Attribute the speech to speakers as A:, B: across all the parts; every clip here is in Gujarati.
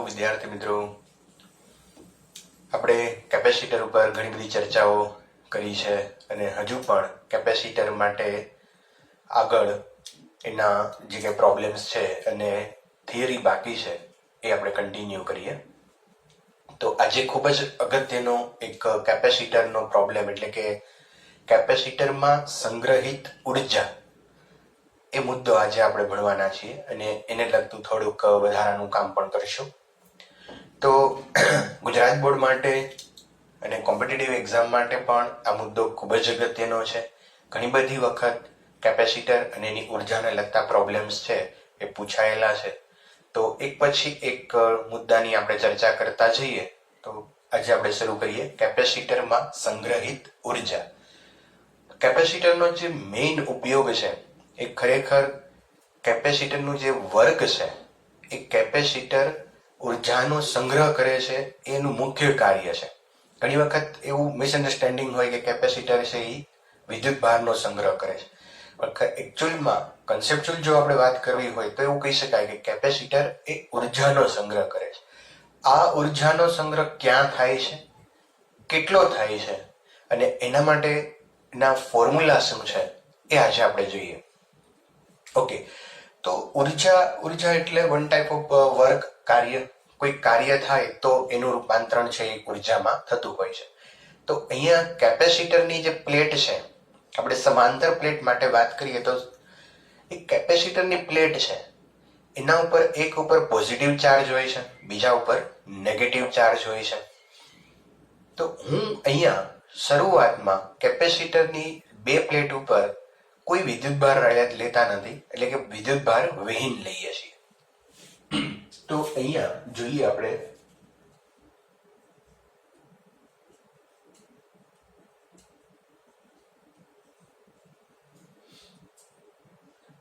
A: વિદ્યાર્થી મિત્રો, આપણે કેપેસિટર ઉપર ઘણી બધી ચર્ચાઓ કરી છે અને હજુ પણ કેપેસિટર માટે આગળ એના જે કંઈ પ્રોબ્લેમ્સ છે અને થિયરી બાકી છે એ આપણે કન્ટિન્યુ કરીએ. તો આજે ખૂબ જ અગત્યનો એક કેપેસિટરનો પ્રોબ્લેમ એટલે કે કેપેસિટરમાં સંગ્રહિત ઉર્જા એ મુદ્દો આજે આપણે ભણવાના છીએ અને એને લગતું થોડુંક વધારાનું કામ પણ કરીશું. તો ગુજરાત બોર્ડ માટે અને કોમ્પિટિટિવ એક્ઝામ માટે પણ આ મુદ્દો ખૂબ જ અગત્યનો છે. ઘણી બધી વખત કેપેસિટર અને એની ઉર્જાને લગતા પ્રોબ્લેમ્સ છે એ પૂછાયેલા છે. તો એક પછી એક મુદ્દાની આપણે ચર્ચા કરતા જઈએ. તો આજે આપણે શરૂ કરીએ કેપેસિટરમાં સંગ્રહિત ઉર્જા. કેપેસિટરનો જે મેઇન ઉપયોગ છે એ ખરેખર કેપેસિટરનું જે વર્ક છે એ કેપેસિટર ઉર્જાનો સંગ્રહ કરે છે એનું મુખ્ય કાર્ય છે. ઘણી વખત એવું મિસઅન્ડરસ્ટેન્ડિંગ હોય કે કેપેસિટર છે એ વિદ્યુત ભારનો સંગ્રહ કરે છે. એકચ્યુઅલમાં કન્સેપ્ચ્યુઅલ જો આપણે વાત કરવી હોય તો એવું કહી શકાય કે કેપેસિટર એ ઉર્જાનો સંગ્રહ કરે છે. આ ઉર્જાનો સંગ્રહ ક્યાં થાય છે, કેટલો થાય છે અને એના માટેના ફોર્મ્યુલા શું છે એ આજે આપણે જોઈએ. ઓકે, તો ઉર્જા એટલે વન ટાઈપ ઓફ વર્ક, કાર્ય. કોઈ કાર્ય થાય તો એનું રૂપાંતરણ છે એ ઉર્જામાં થતું હોય છે. તો અહીંયા કેપેસિટરની જે પ્લેટ છે, આપણે સમાંતર પ્લેટ માટે વાત કરીએ તો એ કેપેસિટરની પ્લેટ છે એના ઉપર એક ઉપર પોઝિટિવ ચાર્જ હોય છે, બીજા ઉપર નેગેટિવ ચાર્જ હોય છે. તો હું અહીંયા શરૂઆતમાં કેપેસિટરની બે પ્લેટ ઉપર કોઈ વિદ્યુતભાર લેતા નથી, એટલે કે વિદ્યુતભાર વિહીન લઈએ છીએ. તો અહીંયા જોઈએ આપણે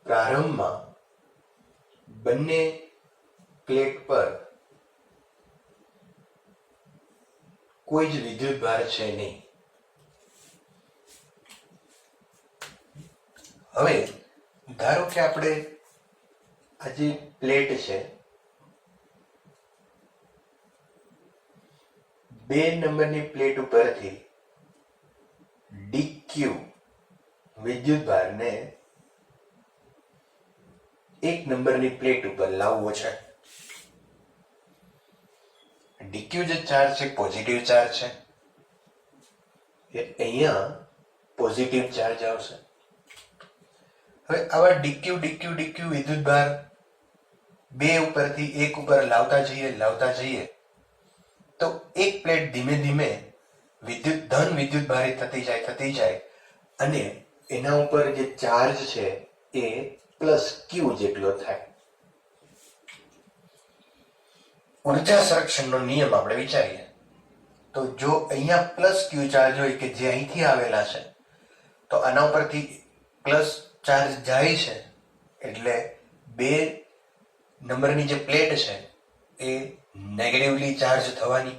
A: પ્રારંભમાં બંને પ્લેટ પર કોઈ જ વિદ્યુતભાર છે નહીં. હવે ધારો કે આપણે આ જે પ્લેટ છે, 2 નંબરની પ્લેટ ઉપરથી ડીક્યુ વિદ્યુતભારને 1 નંબરની પ્લેટ ઉપર લાવવો છે. ડીક્યુ જે ચાર્જ છે પોઝિટિવ ચાર્જ છે, એ અહીંયા પોઝિટિવ ચાર્જ આવશે. હવે આવા ડીક્યુ વિદ્યુતભાર 2 ઉપરથી 1 ઉપર લાવતા જઈએ તો એક પ્લેટ ધીમે ધીમે ધન વિદ્યુતભારિત થતી જાય અને એના ઉપર જે ચાર્જ છે એ પ્લસ ક્યુ જેટલો થાય. ઉર્જા સંરક્ષણનો નિયમ આપણે વિચારીએ તો જો અહીંયા પ્લસ ક્યુ ચાર્જ હોય કે જે અહીંથી આવેલા છે, તો આના ઉપરથી પ્લસ ચાર્જ જાય છે એટલે 2 નંબરની જે પ્લેટ છે એ નેગેટિવલી ચાર્જ થવાની.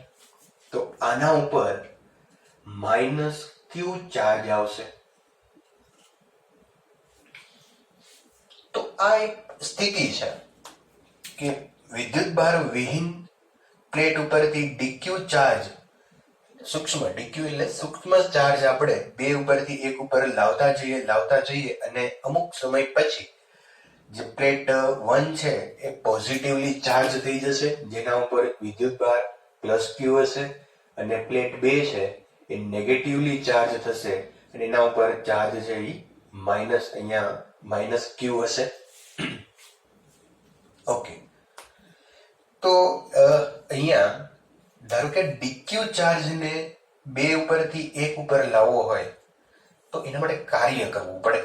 A: તો આના ઉપર માઇનસ ક્યુ ચાર્જ આવશે. તો આ એક સ્થિતિ છે કે વિદ્યુતભાર વિહીન પ્લેટ ઉપરથી ડીક્યુ ચાર્જ, સૂક્ષ્મ ડીક્યુ એટલે સૂક્ષ્મ ચાર્જ આપણે 2 ઉપરથી 1 ઉપર લાવતા જઈએ અને અમુક સમય પછી જે પ્લેટ 1 છે એ પોઝિટિવલી ચાર્જ થઈ જશે, જેના ઉપર વિદ્યુતભાર પ્લસ ક્યુ હશે, અને પ્લેટ 2 છે એ નેગેટિવલી ચાર્જ થશે અને એના ઉપર ચાર્જ છે એ માઇનસ, અહીંયા માઇનસ ક્યુ હશે. ઓકે, તો અહીંયા ધારો કે ડીક્યુ ચાર્જને 2 ઉપરથી 1 ઉપર લાવવો હોય તો એના માટે કાર્ય કરવું પડે.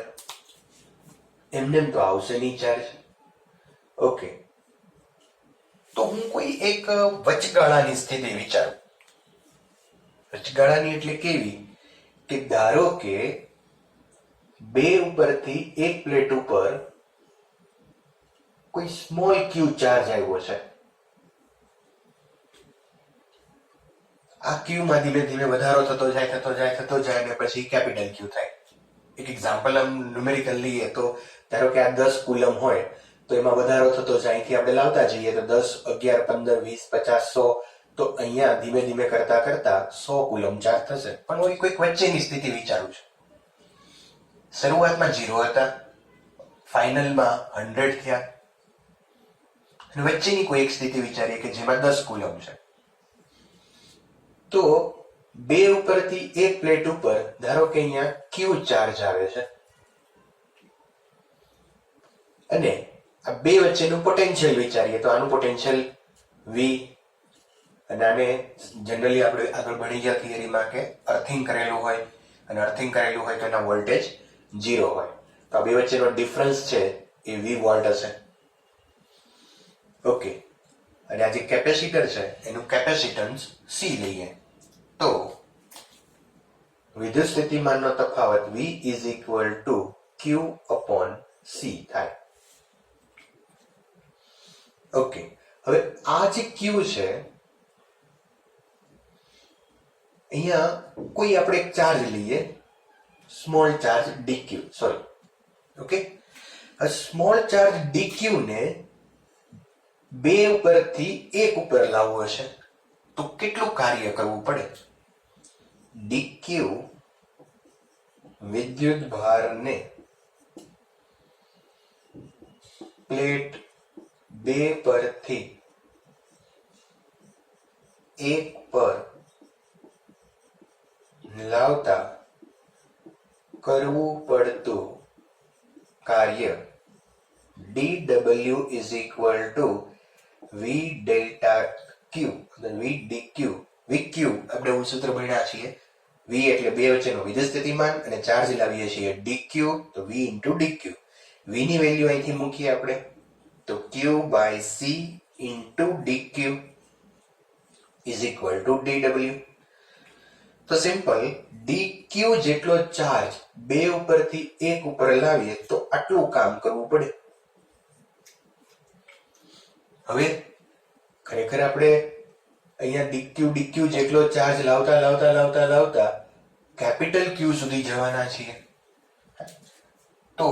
A: એમને તો આવશે નહીં ચાર્જ. ઓકે, તો હું કોઈ એક વચગાળાની સ્થિતિ વિચારું. વચગાળાની એટલે કેવી કે ધારો કે 2 ઉપરથી 1 પ્લેટ ઉપર કોઈ સ્મોલ ક્યુ ચાર્જ આવ્યો છે. આ ક્યુમાં ધીમે ધીમે વધારો થતો જાય અને પછી કેપિટલ ક્યુ થાય. એક એક્ઝામ્પલ ન્યુમેરિકલ લઈએ તો ધારો કે આ 10 કુલમ હોય તો એમાં વધારો થતો જાય, અહીંથી આપણે લાવતા જઈએ તો 10, 11, 15, 20, 50, 100, તો અહીંયા ધીમે ધીમે કરતા કરતા 100 કુલમ ચાર્જ થશે. પણ હું કોઈક વચ્ચેની સ્થિતિ વિચારું છું. શરૂઆતમાં 0 હતા, ફાઇનલમાં 100 થયા, અને વચ્ચેની કોઈ એક સ્થિતિ વિચારીએ કે જેમાં 10 કુલમ છે. તો બે ઉપરથી એક પ્લેટ ઉપર ધારો કે અહીંયા ક્યુ ચાર્જ આવે છે, અને આ બે વચ્ચેનું પોટેન્શિયલ વિચારીએ તો આનું પોટેન્શિયલ V, અને આને જનરલી આપણે આગળ ભણી ગયા થિયરીમાં કે અર્થિંગ કરેલું હોય, અને અર્થિંગ કરેલું હોય તો એના વોલ્ટેજ 0 હોય. તો આ બે વચ્ચેનો ડિફરન્સ છે એ V વોલ્ટ હશે. ઓકે, અને આ જે કેપેસિટર છે એનું કેપેસિટન્સ C લઈએ તો વિદ્યુત સ્થિતિમાનનો તફાવત V is equal two Q upon C થાય. ઓકે, હવે આ જે Q છે, અહીંયા કોઈ આપણે એક ચાર્જ લઈએ, small charge dq, sorry. Okay, આ સ્મોલ ચાર્જ dq ને બે ઉપરથી એક ઉપર લાવવું હશે તો કેટલું કાર્ય કરવું પડે? dq વિદ્યુત ભારને પ્લેટ 2 પરથી 1 પર લાવતા કરવું પડતું કાર્ય dw is equal to v delta q, v dq, vq આપણે હું સૂત્ર ભણ્યા છીએ. v એટલે બે વચ્ચેનો વિદ્યુત સ્થિતિમાન, અને ચાર્જ લાવીએ છીએ dq, તો v into dq. v ની વેલ્યુ અહીંથી મૂકીએ આપણે તો q by c into dq is equal to dw. તો સિમ્પલ dq જેટલો ચાર્જ બે ઉપરથી એક ઉપર લાવીએ તો આટલું કામ કરવું પડે. હવે ખરેખર આપણે અહીંયા dq જેટલો ચાર્જ લાવતા લાવતા લાવતા લાવતા કેપિટલ Q સુધી જવાના છીએ. તો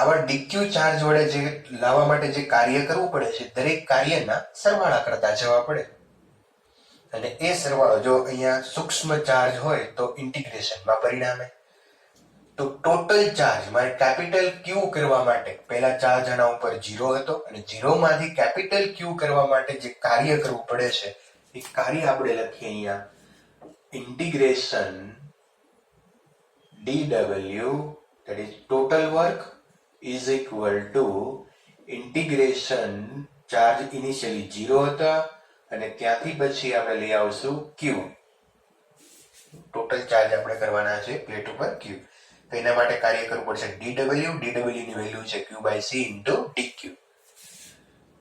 A: આવા dq ચાર્જ વડે જે લાવવા માટે જે કાર્ય કરવું પડે છે, દરેક કાર્યના સરવાળા કરતા જવા પડે. અને એ સરવાળો જો અહીંયા સૂક્ષ્મ ચાર્જ હોય તો ઇન્ટિગ્રેશનમાં પરિણામે. તો ટોટલ ચાર્જ મારે કેપિટલ Q કરવા માટે પહેલા ચાર્જ આના ઉપર 0 હતો, અને 0 માંથી કેપિટલ Q કરવા માટે જે કાર્ય કરવું પડે છે એ કાર્ય આપણે લખીએ અહીંયા integration dw, that is total work, is equal to integration charge initially 0 હતા અને ત્યાંથી પછી આપણે લઈ આવશું Q. ટોટલ ચાર્જ આપણે કરવાના છે પ્લેટ ઉપર Q. તો એના માટે કાર્ય કરવું પડશે dw ની વેલ્યુ છે Q by C into dq.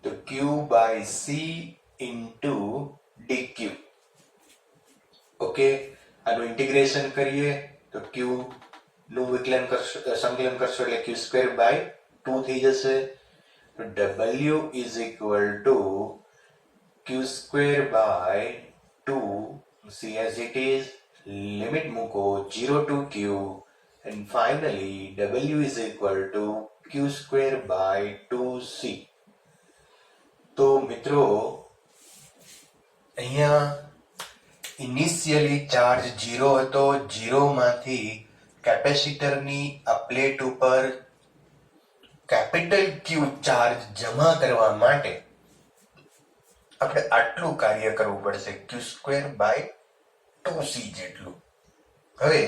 A: તો Q by C into dq. Okay, આનું ઇન્ટિગ્રેશન કરીએ તો Q નું વિકલન કરશો, સંકલન કરશો એટલે q² by 2 થઈ જશે. તો w is equal to q² by 2, see as it is, limit મૂકો 0 to q, and finally w is equal to q² by 2c. તો મિત્રો અહીંયા ઇનિશિયલી ચાર્જ 0 હતો, 0 માંથી કેપેસિટરની આ પ્લેટ ઉપર કેપિટલ Q ચાર્જ જમા કરવા માટે આપણે આટલું કાર્ય કરવું પડશે q² by 2c જેટલું. હવે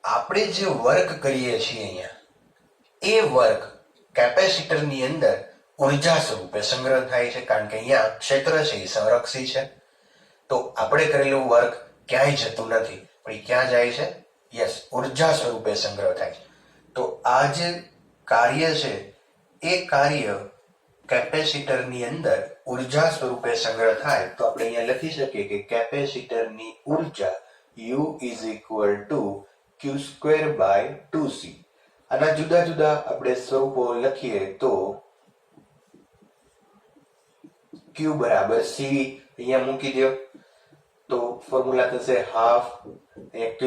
A: આપણે જે વર્ક કરીએ છીએ અહીંયા, એ વર્ક કેપેસિટરની અંદર ઉર્જા સ્વરૂપે સંગ્રહ થાય છે, કારણ કે અહીંયા ક્ષેત્ર છે એ સંરક્ષિત છે. તો આપણે કરેલું વર્ક ક્યાંય જતું નથી, પણ એ ક્યાં જાય છે? યસ, ઉર્જા સ્વરૂપે સંગ્રહ થાય છે. તો આ જે કાર્ય છે એ કાર્ય કેપેસિટરની અંદર ઉર્જા સ્વરૂપે સંગ્રહ થાય તો આપણે અહીંયા લખી શકીએ કે કેપેસિટરની ઉર્જા U is equal to q² by 2c. આના જુદા જુદા આપણે સ્વરૂપો લખીએ તો Q બરાબર C અહીંયા મૂકી દો તો ફોર્મ્યુલા થશે હાફ, અહીંયા q²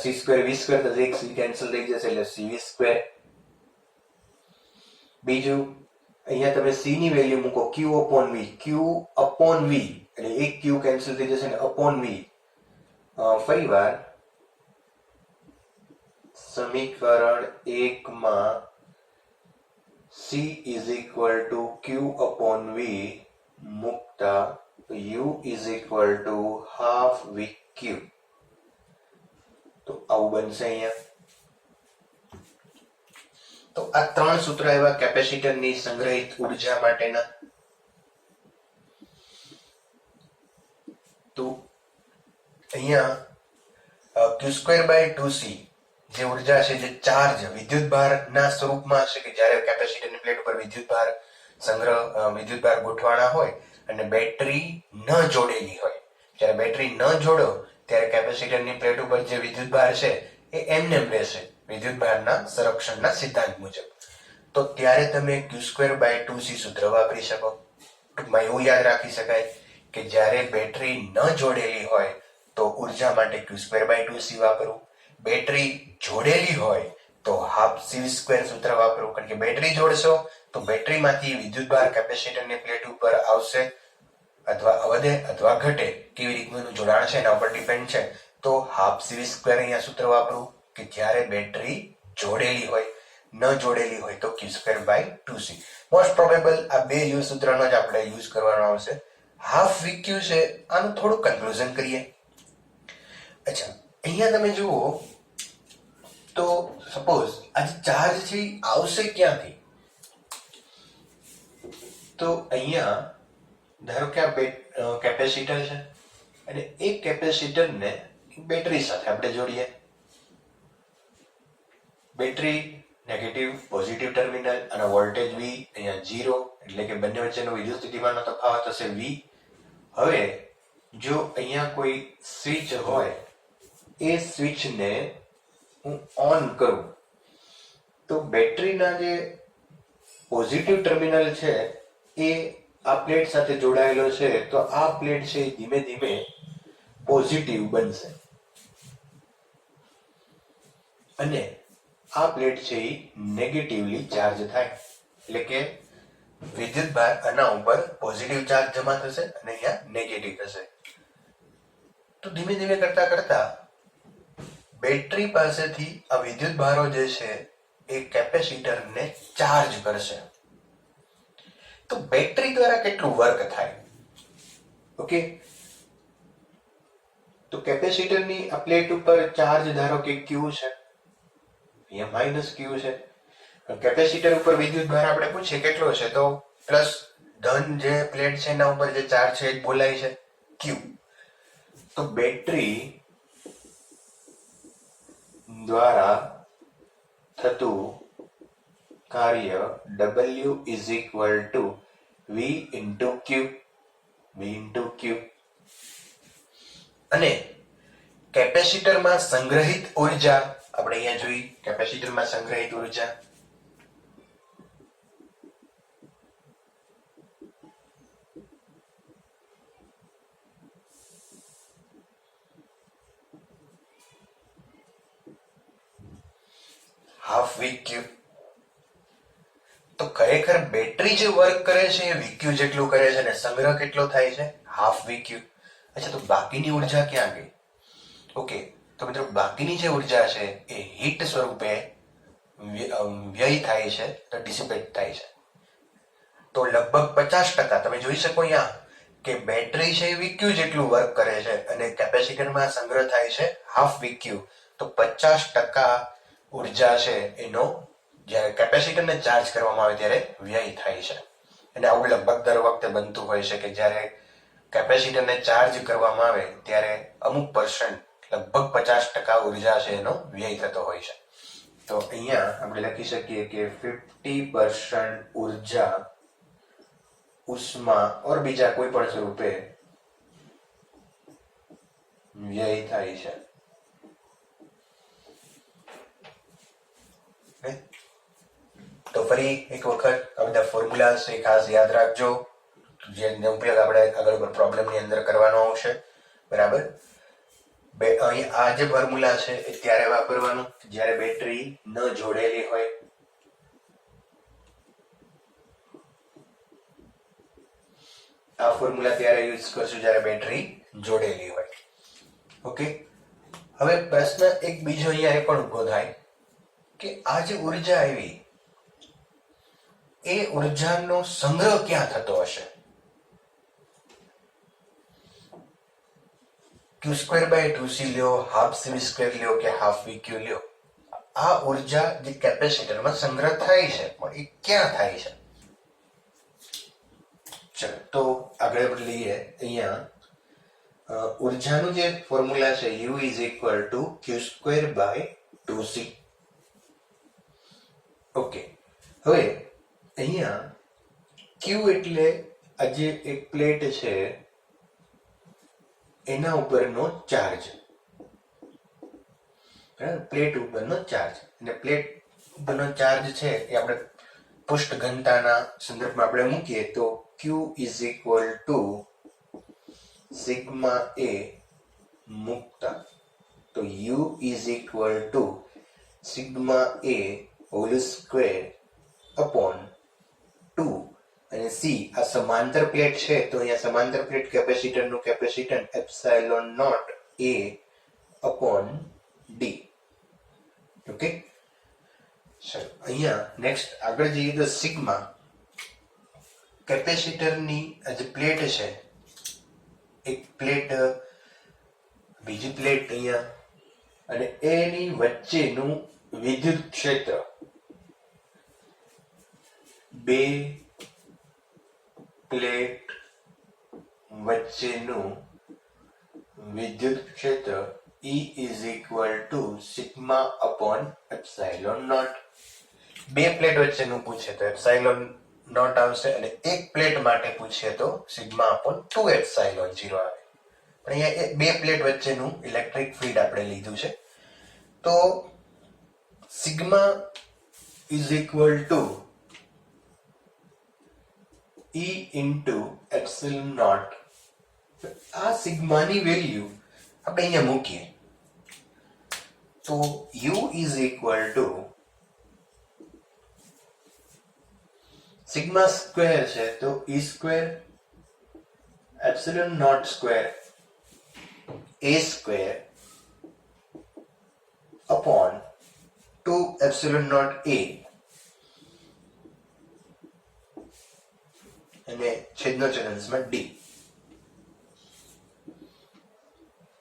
A: c² v² થશે, એક c કેન્સલ થઈ જશે એટલે cv². બીજું અહીંયા તમે c ની વેલ્યુ મૂકો q/v એટલે એક q કેન્સલ થઈ જશે ને અપોન v ફરીવાર સમીકરણ 1 માં c q/v મૂકતા u ½ vq તો આવું બનશે અહીંયા. તો આ ત્રણ સૂત્ર એવા કેપેસિટરની સંગ્રહિત ઉર્જા માટેના. તો અહીંયા q²/2c જે ઉર્જા છે જે ચાર્જ વિદ્યુતભારના સ્વરૂપમાં હશે કે જ્યારે કેપેસિટરની પ્લેટ ઉપર વિદ્યુતભાર ગોઠવાના હોય અને બેટરી ન જોડેલી હોય. જ્યારે બેટરી ન જોડો ત્યારે કેપેસિટરની પ્લેટ ઉપર જે વિદ્યુતભાર છે એ એમનેમ રહેશે વિદ્યુતભારના સંરક્ષણના સિદ્ધાંત મુજબ. તો ત્યારે તમે q²/2c સૂત્ર વાપરી શકો. ટૂંકમાં એવું યાદ રાખી શકાય કે જ્યારે બેટરી ન જોડેલી હોય તો ઉર્જા માટે q²/2c વાપરવું. બેટરી જોડેલી હોય તો હાફ c² સૂત્ર વાપરવું. કારણ કે બેટરી જોડશો તો બેટરીમાંથી વિદ્યુતભાર કેપેસિટરની પ્લેટ ઉપર આવશે અથવા વધે અથવા ઘટે. કેવી રીતનું જોડાણ છે એના ઉપર ડિપેન્ડ છે. તો હાફ c² અહીંયા સૂત્ર વાપરવું કે જ્યારે બેટરી જોડેલી હોય, ન જોડેલી હોય તો q²/2c. મોસ્ટ પ્રોબેબલ આ બે સૂત્રનો જ આપણે યુઝ કરવાનો આવશે. હાફ vq છે આનું થોડું કન્ક્લુઝન કરીએ. અચ્છા, અહીંયા તમે જુઓ તો સપોઝ આ ચાર્જ છે આવશે ક્યાંથી? તો અહીંયા ધારો કે આ કેપેસિટર છે અને એ કેપેસિટરને બેટરી સાથે આપણે જોડીએ. બેટરી નેગેટિવ પોઝિટિવ ટર્મિનલ અને વોલ્ટેજ V અહીંયા 0 એટલે કે બંને વચ્ચેનો વિદ્યુત સ્થિતિમાનનો તફાવત હશે V. હવે જો અહીંયા કોઈ સ્વિચ હોય, એ સ્વિચને હું ઓન કરું તો બેટરીના જે પોઝિટિવ ટર્મિનલ છે એ આ પ્લેટ સાથે જોડાયેલો છે. તો આ પ્લેટ છે ધીમે ધીમે પોઝિટિવ બનશે અને આ પ્લેટ છે એ નેગેટિવલી ચાર્જ થાય. એટલે કે વિદ્યુતભાર આના ઉપર પોઝિટિવ ચાર્જ જમા થશે અને અહીંયા નેગેટિવ થશે. તો ધીમે ધીમે કરતા કરતા બેટરી પાસેથી આ વિદ્યુતભારો જે છે એ કેપેસિટરને ચાર્જ કરશે. તો બેટરી દ્વારા કેટલું વર્ક થાય? ઓકે, તો કેપેસિટરની આ પ્લેટ ઉપર ચાર્જ ધારો કે q છે, અહીંયા -q છે. કેપેસિટર ઉપર વિદ્યુતભાર આપણે પૂછીએ કેટલો છે તો પ્લસ ધન જે પ્લેટ છે એના ઉપર જે ચાર્જ છે એ બોલાય છે q. તો બેટરી દ્વારા થતું કાર્ય W = V × Q. અને કેપેસિટરમાં સંગ્રહિત ઉર્જા આપણે અહીંયા જોઈ. કેપેસિટરમાં સંગ્રહિત ઉર્જા હાફ vq. તો ખરેખર બેટરી જે વર્ક કરે છે એ vq જેટલું કરે છે અને સંગ્રહ કેટલો થાય છે? Half vq. અચ્છા, તો બાકીની ઉર્જા ક્યાં ગઈ? ઓકે, તો મિત્રો બાકીની જે ઉર્જા છે એ હીટ સ્વરૂપે વ્યય થાય છે, તો ડિસિપેટ થાય છે. તો લગભગ 50% તમે જોઈ શકો અહીંયા કે બેટરી છે એ vq જેટલું વર્ક કરે છે અને કેપેસિટરમાં સંગ્રહ થાય છે હાફ vq. તો 50% ઉર્જા છે એનો જ્યારે કેપેસિટરને ચાર્જ કરવામાં આવે ત્યારે વ્યય થાય છે. અને આવું લગભગ દર વખતે બનતું હોય છે કે જ્યારે કેપેસિટરને ચાર્જ કરવામાં આવે ત્યારે અમુક %, લગભગ 50% ઉર્જા છે એનો વ્યય થતો હોય છે. તો અહીંયા આપણે લખી શકીએ કે 50% ઉર્જા ઉષ્મા और બીજા કોઈ પણ સ્વરૂપે વ્યય થાય છે. તો ફરી એક વખત આ બધા ફોર્મ્યુલા છે ખાસ યાદ રાખજો, જેનો ઉપયોગ આપણે આગળ પ્રોબ્લેમની અંદર કરવાનો આવશે. બરાબર, અહીં આ જે ફોર્મ્યુલા છે એ ત્યારે વાપરવાનું જ્યારે બેટરી ન જોડેલી હોય. આ ફોર્મ્યુલા ત્યારે યુઝ કરશું જ્યારે બેટરી જોડેલી હોય. ઓકે, હવે પ્રશ્ન એક બીજો અહીંયા એ પણ ઉભો થાય કે આ જે ઉર્જા આવી એ ઉર્જાનો સંગ્રહ ક્યાં થતો હશે? Q²/2C લ્યો, હાફ CV² લ્યો કે હાફ VQ લ્યો, આ ઉર્જા જે કેપેસિટરમાં સંગ્રહ થાય છે પણ એ ક્યાં થાય છે? ચલો તો આગળ લઈએ. અહીંયા ઉર્જાનું જે ફોર્મ્યુલા છે U = Q²/2C. ઓકે, હવે અહીંયા Q એટલે આ જે એક પ્લેટ છે એના ઉપરનો ચાર્જ, પ્લેટ ઉપરનો ચાર્જ, અને પ્લેટ ઉપરનો ચાર્જ છે એ આપણે પૃષ્ઠ ઘનતાના સંદર્ભમાં આપણે મૂકીએ તો Q = સિગ્મા A મુક્તા, તો U = સિગ્મા A હોલ² / 2, અને C આ સમાંતર પ્લેટ છે તો અહીંયા સમાંતર પ્લેટ કેપેસિટરનું કેપેસિટન્સ ε0A/d. ઓકે, ચલો અહીંયા નેક્સ્ટ આગળ જઈએ તો સિગ્મા કેપેસિટરની આ જે પ્લેટ છે, એક પ્લેટ બીજી પ્લેટ અહીંયા, અને એની વચ્ચેનું વિદ્યુત ક્ષેત્ર, બે પ્લેટ વચ્ચેનું વિદ્યુત ક્ષેત્ર E = σ/ε0. બે પ્લેટ વચ્ચેનું પૂછે તો ε0 આવશે, અને એક પ્લેટ માટે પૂછે તો σ/2ε0 આવે. પણ અહીંયા બે પ્લેટ વચ્ચેનું ઇલેક્ટ્રિક ફીલ્ડ આપણે લીધું છે, તો સિગ્મા = E × ε0. આ સિગ્માની વેલ્યુ આપણે અહીંયા મૂકીએ તો U = સિગ્મા સ્ક્વેર છે તો E² ε0² A²/2ε0A, અને છેદનો ચલાંશમાં D.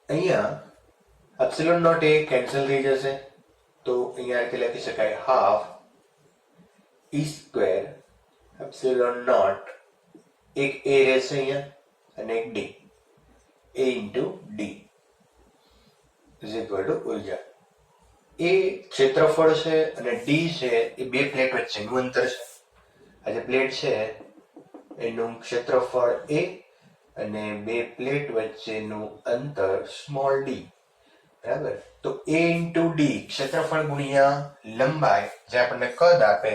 A: અહીંયા ε0A કેન્સલ થઈ જશે તો અહીંયા લખી શકાય હાફ E² ε0, એક A રહેશે અહીંયા અને એક D, A × D = ઉર્જા. એ ક્ષેત્રફળ છે અને D છે એ બે પ્લેટ વચ્ચેનું અંતર છે. આ જે પ્લેટ છે એનું ક્ષેત્રફળ A અને બે પ્લેટ વચ્ચેનું અંતર સ્મોલ d, બરાબર. તો A × D ક્ષેત્રફળ ગુણ્યા લંબાઈ જે આપણને કદ આપે,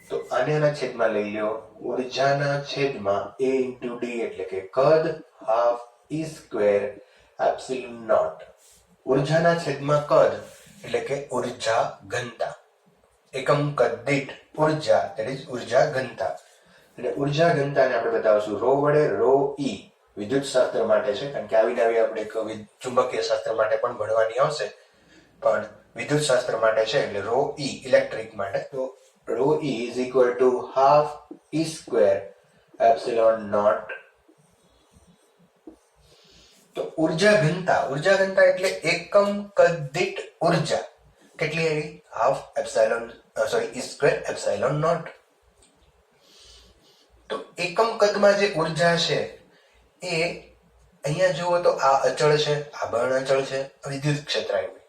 A: તો આના છેદમાં લઈ લો ઉર્જાના છેદમાં A × D એટલે કે કદ હાફ E²/ε0. ઉર્જાના છેદમાં કદ એટલે કે ઉર્જા ઘનતા, એકમ કદ દીઠ ઉર્જા that is ઉર્જા ઘનતા. એટલે ઉર્જા ઘનતાને આપણે બતાવશું ρ વડે. ρ E વિદ્યુત શાસ્ત્ર માટે છે, કારણ કે આવી નવી આપણે ચુંબકીય શાસ્ત્ર માટે પણ ભણવાની આવશે, પણ વિદ્યુત શાસ્ત્ર માટે છે એટલે ρ E ઇલેક્ટ્રિક માટે. તો ρ E = હાફ E²/ε0. તો ઉર્જા ઘનતા એટલે એકમ કદ દીઠ ઉર્જા કેટલી આવી? Half E²/ε0. તો એકમ કદમાં જે ઉર્જા છે એ અહીંયા જુઓ તો આ અચળ છે, આ પણ અચળ છે, વિદ્યુત ક્ષેત્ર આવ્યું.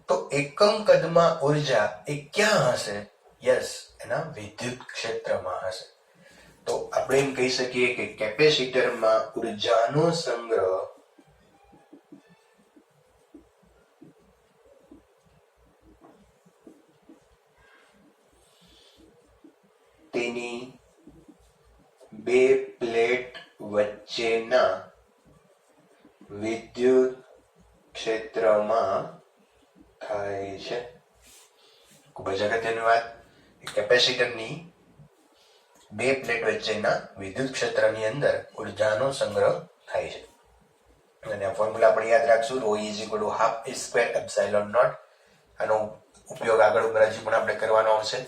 A: તો એકમ કદમાં ઉર્જા એ ક્યાં હશે? યસ, એના વિદ્યુત ક્ષેત્રમાં હશે. તો આપણે એમ કહી શકીએ કે કેપેસિટરમાં ઉર્જાનો સંગ્રહ તેની બે પ્લેટ વચ્ચેના વિદ્યુત ક્ષેત્રમાં થાય છે. ખૂબ જ અગત્યની વાત, કેપેસિટરની બે પ્લેટ વચ્ચેના વિદ્યુત ક્ષેત્રની અંદર ઉર્જાનો સંગ્રહ થાય છે. અને આ ફોર્મ્યુલા આપણે યાદ રાખશું, ρ = ½ a² એપ્સિલોન નોટ. આનો ઉપયોગ આગળ ઉપર હજી પણ આપણે કરવાનો આવશે.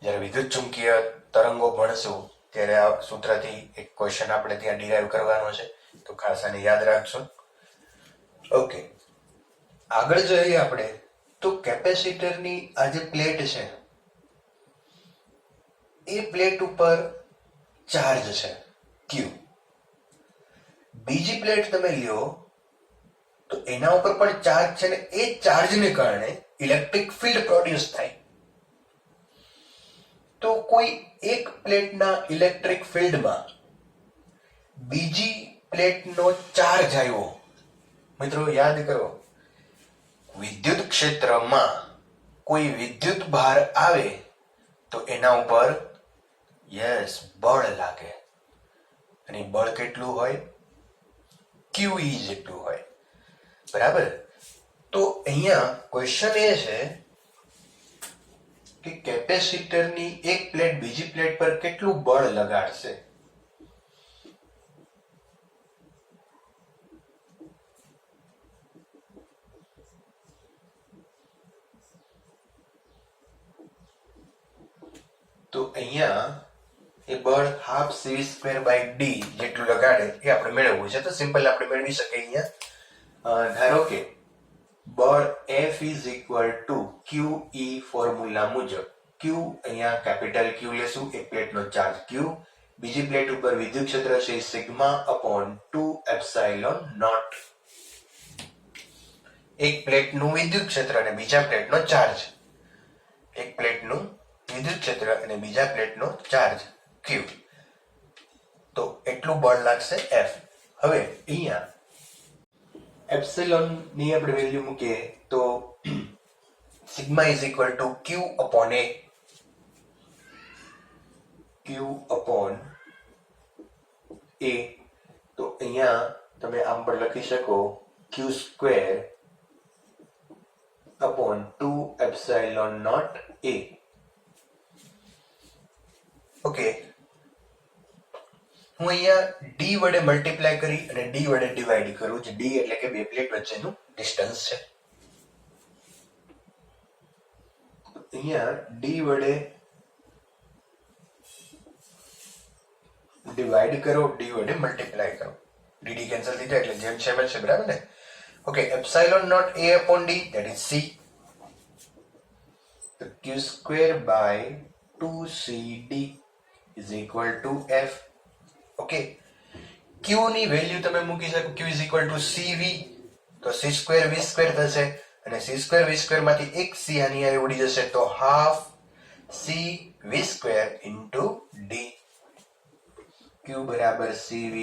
A: જ્યારે વિદ્યુત ચુંબકીય તરંગો ભણશું ત્યારે આ સૂત્રથી એક ક્વેશ્ચન આપણે ત્યાં ડિરાઈવ કરવાનો છે, તો ખાસ આને યાદ રાખશો. ઓકે, આગળ જોઈએ આપણે તો કેપેસિટરની આ જે પ્લેટ છે એ પ્લેટ ઉપર ચાર્જ છે Q. બીજી પ્લેટ તમે લ્યો તો એના ઉપર પણ ચાર્જ છે ને એ ચાર્જને કારણે ઇલેક્ટ્રિક ફિલ્ડ પ્રોડ્યુસ થાય. તો કોઈ એક પ્લેટના ઇલેક્ટ્રિક ફિલ્ડમાં બીજી પ્લેટનો ચાર્જ આવ્યો. મિત્રો યાદ કરો, વિદ્યુત ક્ષેત્રમાં કોઈ વિદ્યુત ભાર આવે તો એના ઉપર બળ લાગે. અને બળ કેટલું હોય? QE જેટલું હોય. બરાબર. તો અહીંયા ક્વેશ્ચન એ છે કે કેપેસિટરની એક પ્લેટ બીજી પ્લેટ પર કેટલું બળ લગાડશે. તો અહીંયા એ બળ ½ c²/d જેટલું લગાડે એ આપણે મેળવવું છે. તો સિમ્પલ આપણે મેળવી શકીએ. અહીંયા ધારો કે બળ F = QE ફોર્મ્યુલા મુજબ. Q અહીંયા કેપિટલ Q લેશું, એક પ્લેટનો ચાર્જ Q, બીજી પ્લેટ ઉપર વિદ્યુત ક્ષેત્ર છે σ/2ε0. એક પ્લેટનું વિદ્યુત ક્ષેત્ર અને બીજા પ્લેટનો ચાર્જ. એક પ્લેટનું વિદ્યુત ક્ષેત્ર અને બીજા પ્લેટનો ચાર્જ Q. તો એટલું બળ લાગશે F. હવે અહીંયા એપ્સિલોન ની આપણે વેલ્યુ મૂકીએ તો σ = Q/A. Q/A. તો અહીંયા તમે આમ પણ લખી શકો Q²/2ε0A. ઓકે, હું અહીંયા D વડે મલ્ટીપ્લાય કરી અને D વડે ડિવાઈડ કરું. જે D એટલે કે બે પ્લેટ વચ્ચેનું ડિસ્ટન્સ છે. અહીંયા D વડે ડિવાઈડ કરો, D વડે મલ્ટીપ્લાય કરો. dd કેન્સલ થઈ જાય એટલે જેમ છે એમ જ છે. બરાબર ને? Okay, ε0 A/d that is C. તો Q²/2CD = F. ઓકે, Q ની વેલ્યુ તમે મૂકી શકો. Q = CV. તો c²v² થશે અને c²v² માંથી એક c આની આ ઉડી જશે તો ½ CV² × D. Q = CV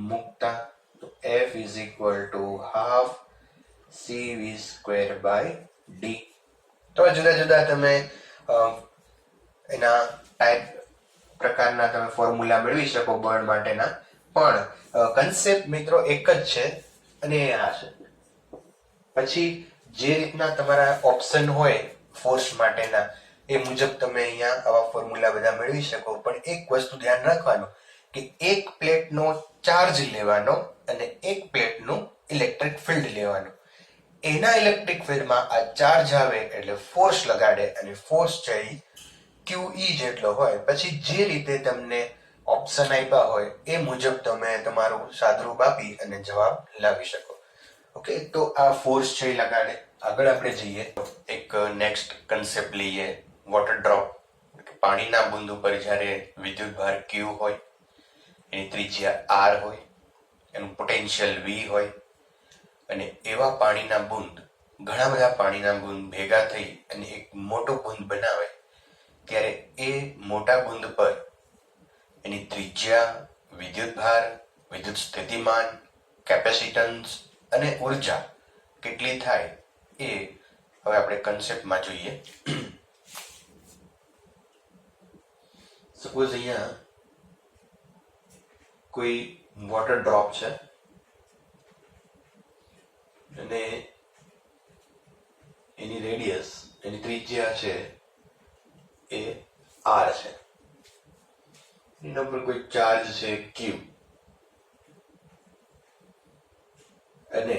A: મૂકતા તો F = ½ CV²/d. તો જુદા જુદા તમે એના ટાઈપ પ્રકારના તમે ફોર્મ્યુલા મેળવી શકો બળ માટેના. પણ કન્સેપ્ટ મિત્રો એક જ છે અને એ આ છે. પછી જે રીતના તમારા ઓપ્શન હોય ફોર્સ માટેના એ મુજબ તમે અહીંયા આવા ફોર્મ્યુલા બધા મેળવી શકો. પણ એક વસ્તુ ધ્યાન રાખવાનું કે એક પ્લેટનો ચાર્જ લેવાનો અને એક પ્લેટનું ઇલેક્ટ્રિક ફિલ્ડ લેવાનું. એના ઇલેક્ટ્રિક ફિલ્ડમાં આ ચાર્જ આવે એટલે ફોર્સ લગાડે અને ફોર્સ છે QE જેટલો હોય. પછી જે રીતે તમને ઓપ્શન આપ્યા હોય એ મુજબ તમે તમારું સાદરૂપ આપી અને જવાબ લાવી શકો. ઓકે, તો આ ફોર્સ છે લગાડે. આગળ આપણે જઈએ એક નેક્સ્ટ કન્સેપ્ટ લઈએ, વોટર ડ્રોપ. પાણીના બુંદ ઉપર જ્યારે વિદ્યુત ભાર Q હોય, એની ત્રિજ્યા R હોય, એનું પોટેન્શિયલ V હોય અને એવા પાણીના બુંદ, ઘણા બધા પાણીના બુંદ ભેગા થઈ અને એક મોટો બુંદ બનાવે ત્યારે એ મોટા બુંદ પર એની ત્રિજ્યા, વિદ્યુત ભાર, વિદ્યુત સ્થિતિમાન, કેપેસિટન્સ અને ઉર્જા કેટલી થાય એ હવે આપણે કન્સેપ્ટમાં જોઈએ. સપોઝ અહીંયા કોઈ વોટર ડ્રોપ છે અને એની રેડિયસ, એની ત્રિજ્યા છે એ R છે. એના પર કોઈ ચાર્જ છે ક્યુ અને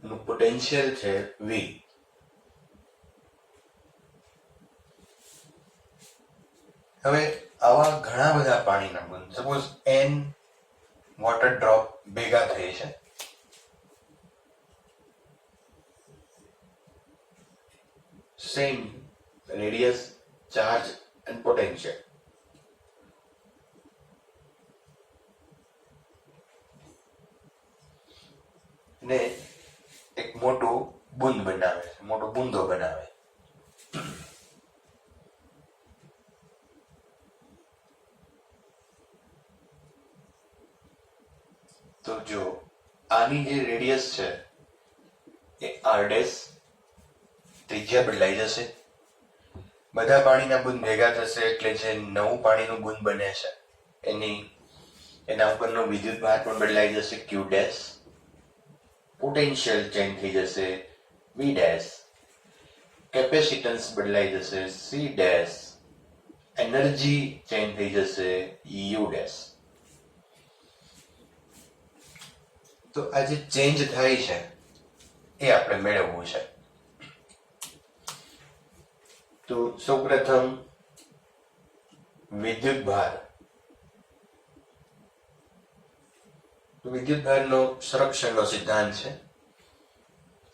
A: એનું પોટેન્શિયલ છે વી. હવે આવા ઘણા બધા પાણીના બુંદ, સપોઝ n વોટર ડ્રોપ ભેગા થઈ છે, same radius, charge and potential. ને એક મોટું બુંદ બનાવે છે, મોટો બુંદો બનાવે. તો જો આની જે રેડિયસ છે એ r ડેશ, ત્રિજ્યા બદલાઈ જશે. બધા પાણીના બુંદ ભેગા થશે એટલે જે નવું પાણીનું બુંદ બને છે એના ઉપરનો વિદ્યુત ભાર પણ બદલાઈ જશે q ડેશ. પોટેન્શિયલ ચેન્જ થઈ જશે v ડેશ. કેપેસિટન્સ બદલાઈ જશે c ડેશ. એનર્જી ચેન્જ થઈ જશે u ડેશ. તો આ જે ચેન્જ થાય છે એ આપણે મેળવવું છે. તો સૌપ્રથમ વિદ્યુત ભાર. વિદ્યુત ભારનો સંરક્ષણનો સિદ્ધાંત છે.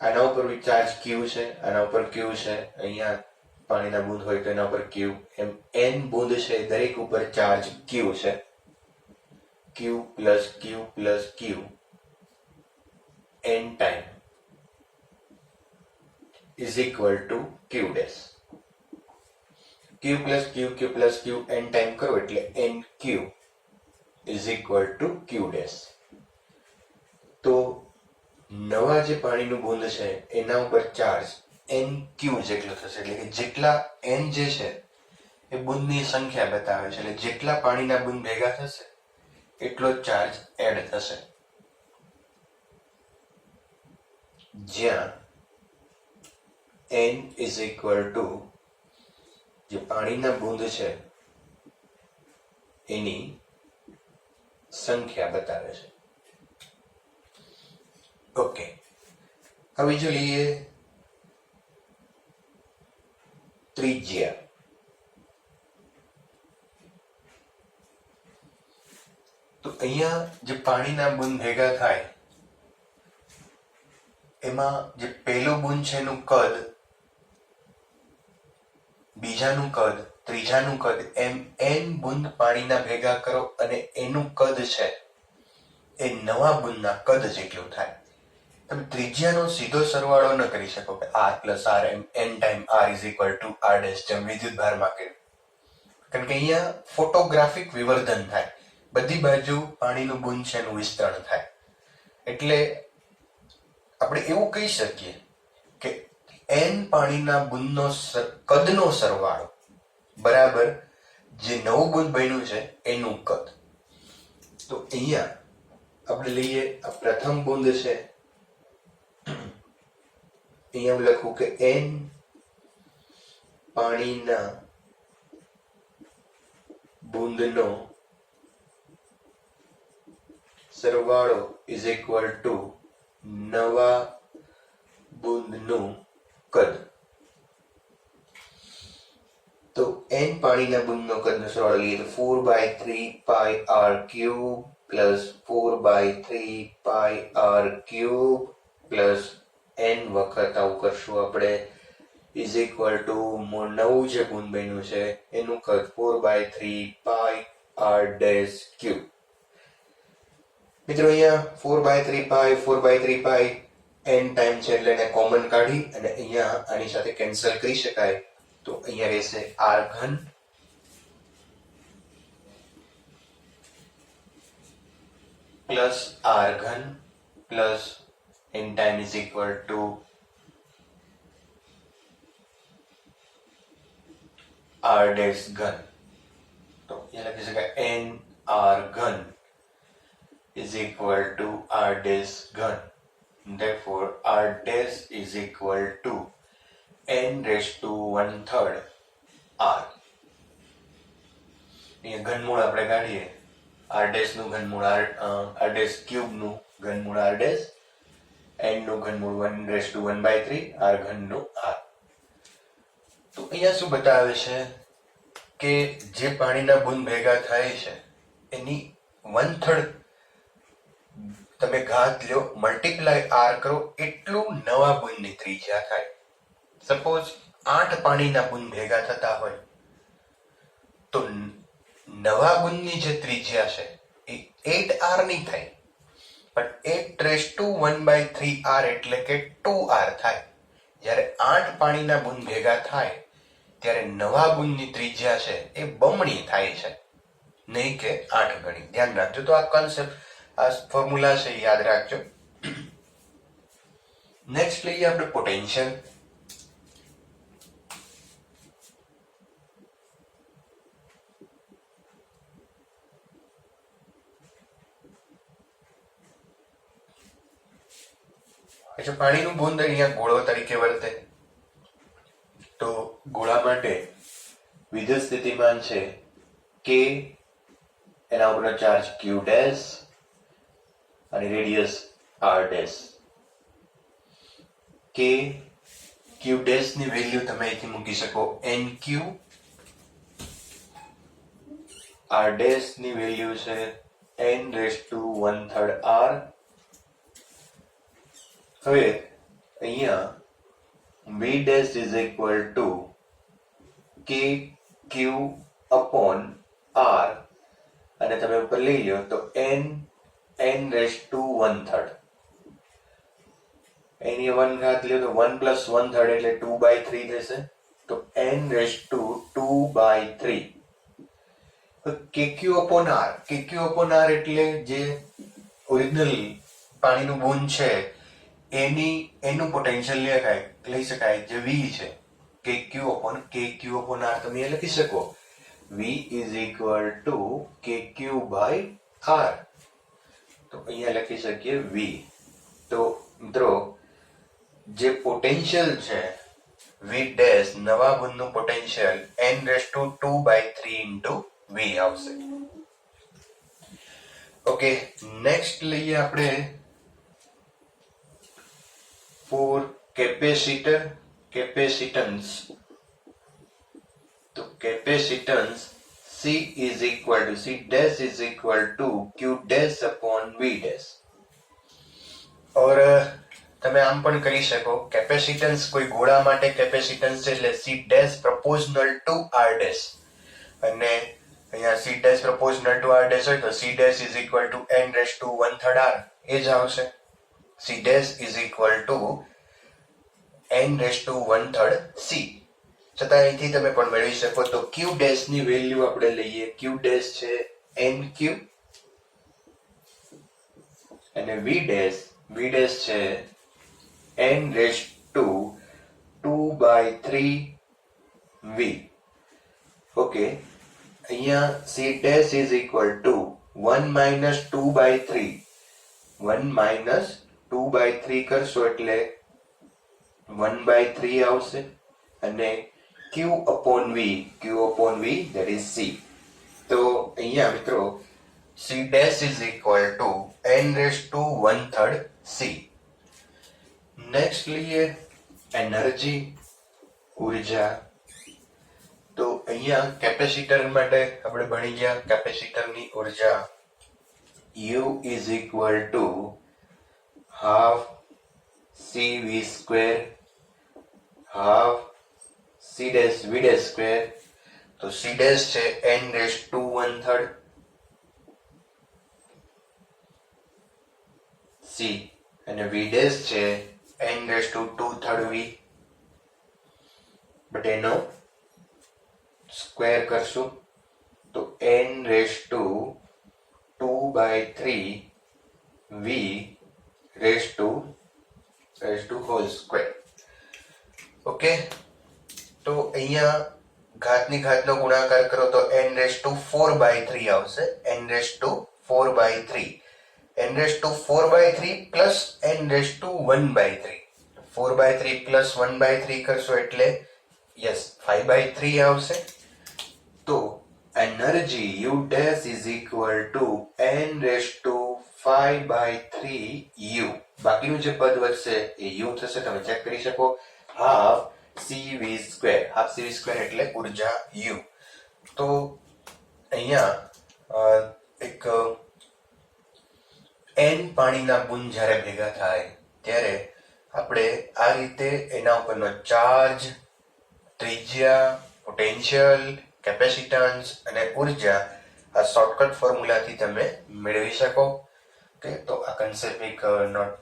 A: આના ઉપર ચાર્જ q છે, આના ઉપર q છે, અહીંયા પાણીના બુંદ હોય તો એના ઉપર q, એમ n બુંદ છે દરેક ઉપર ચાર્જ q છે. q plus q plus q n time is equal to q dash. q plus q q plus q n time કરો એટલે nq is equal to q dash. તો નવા જે પાણીનું બુંદ છે એના ઉપર ચાર્જ nq જેટલો થશે, એટલે કે જેટલા n જે છે એ બુંદની સંખ્યા બતાવે છે, એટલે જેટલા પાણીના બુંદ ભેગા થશે એટલો ચાર્જ એડ થશે. જ્યાં n is equal to જે પાણીના બુંદ છે એની સંખ્યા બતાવે છે. ઓકે, હવે જોઈએ ત્રિજ્યા. તો અહીંયા જે પાણીના બુંદ ભેગા થાય એમાં જે પહેલું બુંદ છે એનું કદ, બીજાનું કદ, ત્રીજાનું કદ, એમ n બુંદ પાણીના ભેગા કરો અને એનું કદ છે એ નવા બુંદના કદ જેટલું થાય. તમે ત્રિજ્યાનો સીધો સરવાળો ન કરી શકો કે r પ્લસ r એમ n time r is equal to r dash, જેમ વિદ્યુત ભારમાં કર્યું. કારણ કે અહીંયા ફોટોગ્રાફિક વિવર્ધન થાય, બધી બાજુ પાણીનું બુંદ છે એનું વિસ્તરણ થાય. એટલે આપણે એવું કહી શકીએ કે n પાણીના બુંદનો કદનો સરવાળો બરાબર જે નવું બુંદ બન્યું છે એનું કદ. તો અહીંયા આપણે લઈએ આ પ્રથમ બુંદ છે, અહીંયા હું લખું કે n પાણીના બુંદનો સરવાળો ઇઝ ઇક્વલ ટુ નવા બુંદનું કદ. તો n પાણીના બુંદનો કદનો સરવાળો લઈએ તો 4/3πr³ plus 4/3πr³ plus n વખત આવું કરશું આપણે ઇઝ ઇક્વલ ટુ નવું જે બુંદ બન્યું છે એનું કદ 4/3πr⁻³. મિત્રો અહીંયા 4/3π n ટાઈમ છે એટલે એને કોમન કાઢી અને અહીંયા આની સાથે કેન્સલ કરી શકાય. તો અહીંયા રહેશે r³ plus r³ plus n time is equal to r dash ઘન. તો અહીંયા લખી શકાય nr³ is equal to r dash gun. Therefore, r dash is equal to n raised to 1/3 r. અહીંયા ઘનમૂળ આપણે કાઢીએ, આર ડેશ નું ઘનમૂળ આર ડેશ ક્યુબ નું ઘનમૂળ આર ડેશ, એન નું ઘનમૂળ 1/1/3, આર ઘન નું આર. તો અહીંયા શું બતાવે છે કે જે પાણીના બુંદ ભેગા થાય છે એની 1/3 તમે ઘાત લ્યો, મલ્ટીપ્લાય આર કરો, એટલું નવા બુંદની ત્રિજ્યા થાય. સપોઝ 8 પાણીના બુંદ ભેગા થતા હોય તો નવા બુંદની જે ત્રિજ્યા છે એ 8r ની થાય, પણ 8⁻1/3r એટલે કે 2r થાય. જ્યારે 8 પાણીના બુંદ ભેગા થાય ત્યારે નવા બુંદની ત્રિજ્યા છે એ બમણી થાય છે, નહીં કે 8 ગણી. ધ્યાન રાખજો. તો આ કોન્સેપ્ટ, આ ફોર્મ્યુલા છે, યાદ રાખજો. નેક્સ્ટ લઈએ આપણે પોટેન્શિયલ. अच्छा, પાણીનું બુંદ અહીંયા ગોળો તરીકે વર્તે. તો ગોળા માટે વિદ્યુત સ્થિતિમાન છે કે, એના ઉપરનો ચાર્જ ક્યુ ડેશ અને રેડિયસ આર ડેશ. કે ક્યુ ડેશ ની વેલ્યુ તમે અહીંથી મૂકી શકો NQ, આર ડેશ ની વેલ્યુ છે n⁻1/3 r. હવે અહીંયા V dash is equal to KQ upon R, અને તમે ઉપર લઈ લો તો n⁻1/3. એની 1 ઘાત લ્યો તો 1 + 1/3 એટલે 2/3 થશે. તો n⁻2/3. KQ upon R, KQ upon R એટલે જે ઓરિજિનલ પાણીનું બુંદ છે એનું પોટેન્શિયલ લઈ શકાય, જે V છે. KQ upon R તમે એ લખી શકો, V is equal to KQ/R. તો અહીંયા લખી શકીએ V. તો મિત્રો જે પોટેન્શિયલ છે V ડેશ, નવા બુંદનું પોટેન્શિયલ n⁻2/3 V આવશે. ઓકે, નેક્સ્ટ લઈએ આપણે for capacitor, capacitance. तो capacitance C is equal to C dash is equal to Q dash upon V dash. और તમે આમ પણ કરી શકો, કેપેસિટન્સ કોઈ ગોળા માટે કેપેસિટન્સ છે એટલે C dash proportional to R dash, અને અહીંયા C dash proportional to R dash હોય તો C dash is equal to n⁻1/3 R એ જ આવશે. C dash is equal to n⁻1/3 C. છતાં અહીંથી તમે પણ મેળવી શકો. તો Q dash ની વેલ્યુ આપણે લઈએ, Q dash છે NQ, અને V dash છે n⁻2/3V. ઓકે, અહીંયા C dash is equal to 1 - 2/3. 1 - 2/3 કરશો એટલે 1/3 આવશે, અને Q upon V that is C. તો અહીંયા મિત્રો C dash is equal to n⁻1/3 C. Next લઈએ એનર્જી, ઉર્જા. તો અહીંયા કેપેસિટર માટે આપણે ભણી ગયા કેપેસિટરની ઉર્જા U is equal to half CV², half C dash V dash square. તો C dash છે n⁻1/3 C, અને V dash છે n⁻2/3 V. બટ એનો સ્ક્વેર કરશું તો n⁻2/3 V raised to whole square. Okay, તો અહીંયા ઘાતની ઘાતનો ગુણાકાર કરો તો n⁻4/3 આવશે. n⁻4/3 plus n⁻1/3. 4/3 પ્લસ 1/3 કરશો એટલે યસ 5/3 આવશે. તો energy U dash is equal to n raised to 5/3 U. બાકીનું જે પદ વધશે એ U થશે, તમે ચેક કરી શકો. Half CV square, half CV square એટલે ઉર્જા U. તો અહીંયા એક n પાણીના બુંદ જ્યારે ભેગા થાય ત્યારે આપણે આ રીતે એના ઉપરનો ચાર્જ, ત્રિજ્યા, પોટેન્શિયલ, કેપેસિટન્સ અને ઉર્જા આ શોર્ટકટ ફોર્મ્યુલાથી તમે મેળવી શકો. ઓકે, તો આ કન્સેપ્ટ એક નોટ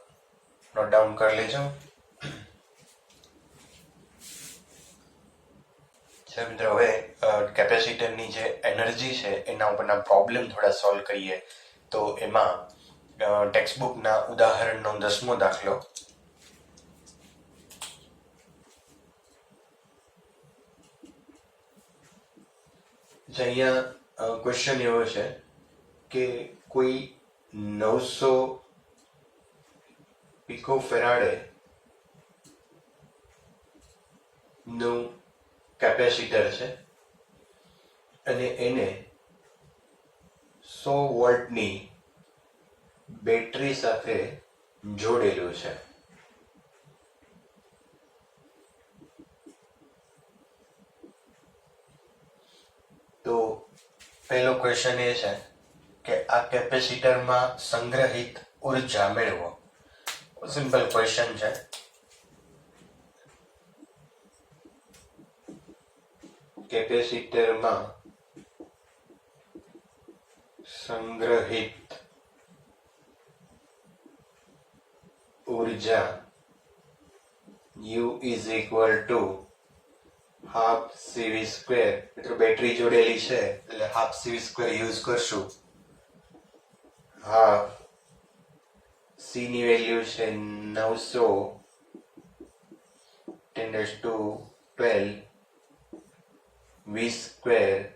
A: ડાઉન કરી લેજો. મિત્રો, હવે કેપેસિટરની જે એનર્જી છે એના ઉપરના પ્રોબ્લેમ થોડા સોલ્વ કરીએ. તો એમાં ટેક્સ્ટ બુકના ઉદાહરણનો 10મો દાખલો. અહીંયા ક્વેશ્ચન એવો છે કે કોઈ 900 પિકોફેરાડે નું કેપેસિટર છે અને એને 100 વોલ્ટની બેટરી સાથે જોડેલું છે. તો પહેલો ક્વેશ્ચન એ છે કે આ કેપેસિટરમાં સંગ્રહિત ઉર્જા મેળવો. સિમ્પલ ક્વેશ્ચન છે. કેપેસિટરમાં સંગ્રહિત ઉર્જા U is equal to half CV square. મિત્રો, બેટરી જોડેલી છે એટલે હાફ CV સ્ક્વેર યુઝ કરશું. હાફ C ની વેલ્યુ છે 900 10⁻12 V સ્ક્વેર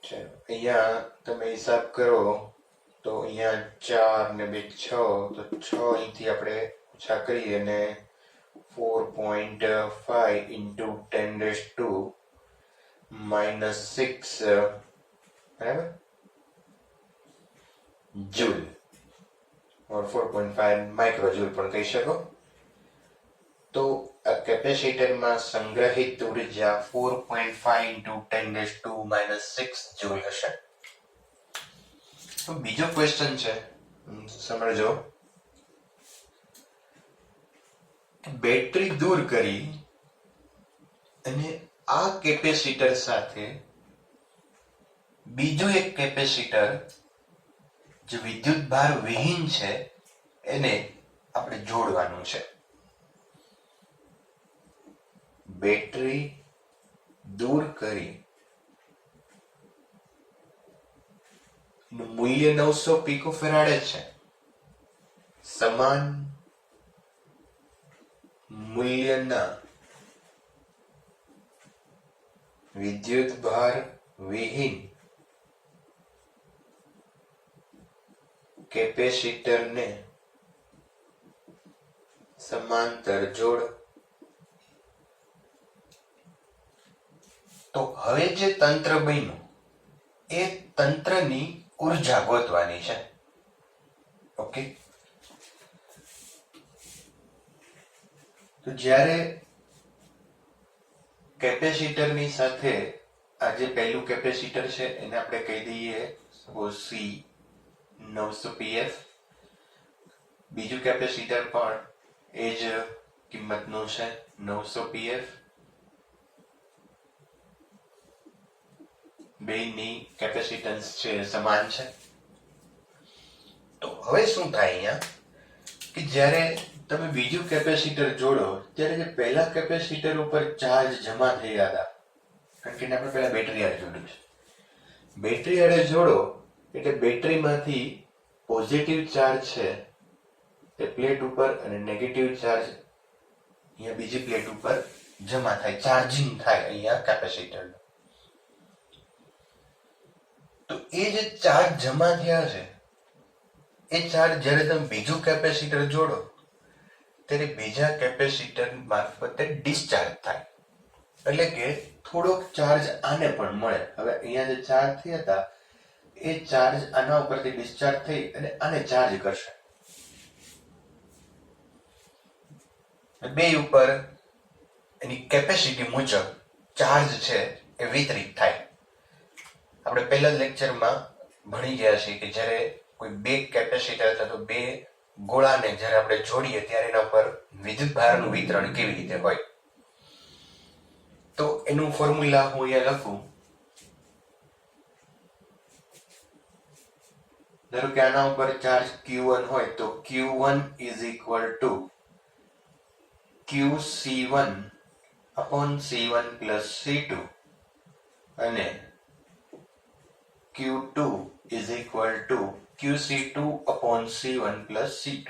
A: છે. અહીંયા તમે હિસાબ કરો તો અહીંયા 4 ને 2 6, તો 6 અહીંથી આપણે ઓછા કરીએ અને 4.5 into 10⁻⁻6 બરાબર જૂલ or 4.5 માઇક્રોજૂલ પણ કહી શકો. તો આ કેપેસિટરમાં સંગ્રહિત ઉર્જા 4.5 into 10⁻⁻6 જૂલ હશે. તો બીજો ક્વેશ્ચન છે, સમજો. બેટરી દૂર કરી અને આ કેપેસિટર સાથે બીજું એક કેપેસિટર જે વિદ્યુત ભાર વિહીન છે એને આપણે જોડવાનું છે. બેટરી દૂર કરી મૂલ્ય 900 પિકોફેરાડે છે. સમાન મૂલ્યના વિદ્યુત ભાર વિહીન કેપેસિટરને સમાંતર જોડ. તો હવે જે તંત્ર બન્યું એ તંત્રની ઉર્જા ગોતવાની છે. ઓકે, તો જ્યારે કેપેસિટરની સાથે આ જે પહેલું કેપેસિટર છે એને આપણે કહી દઈએ સપોઝ C 900 pf. બીજું કેપેસિટર પણ એ જ કિંમતનું છે 900 pf. બેની કેપેસિટન્સ છે સમાન છે. તો હવે શું થાય અહીંયા કે જ્યારે તમે બીજું કેપેસિટર જોડો ત્યારે જે પહેલા કેપેસિટર ઉપર ચાર્જ જમા થયા હતા, કારણ કે આપણે પહેલા બેટરી આડે જોડ્યું છે. બેટરી આડે જોડો એટલે બેટરીમાંથી પોઝિટિવ ચાર્જ છે એ પ્લેટ ઉપર અને નેગેટિવ ચાર્જ અહીંયા બીજી પ્લેટ ઉપર જમા થાય, ચાર્જિંગ થાય અહીંયા કેપેસિટરનું. તો એ જે ચાર્જ જમા થયા છે એ ચાર્જ જ્યારે તમે બીજું કેપેસિટર જોડો ત્યારે બીજા કેપેસિટર મારફતે ડિસ્ચાર્જ થાય. એટલે કે થોડોક ચાર્જ આને પણ મળે. હવે અહીંયા જે ચાર્જ થયા હતા એ ચાર્જ આના ઉપરથી ડિસ્ચાર્જ થઈ અને આને ચાર્જ કરશે. બે ઉપર એની કેપેસિટી મુજબ ચાર્જ છે એ વિતરિત થાય. આપણે પહેલા લેક્ચરમાં ભણી ગયા છીએ કે જ્યારે કોઈ બે કેપેસિટર અથવા તો બે ગોળાને જ્યારે આપણે જોડીએ ત્યારે એના પર વિદ્યુત ભારનું વિતરણ કેવી રીતે હોય. તો એનું ફોર્મ્યુલા હું અહીંયા લખું. ધારો કે આના ઉપર ચાર્જ Q1 હોય તો Q1 is equal to QC1 upon C1 plus C2 અને Q2 is equal to QC2 upon C1 plus C2.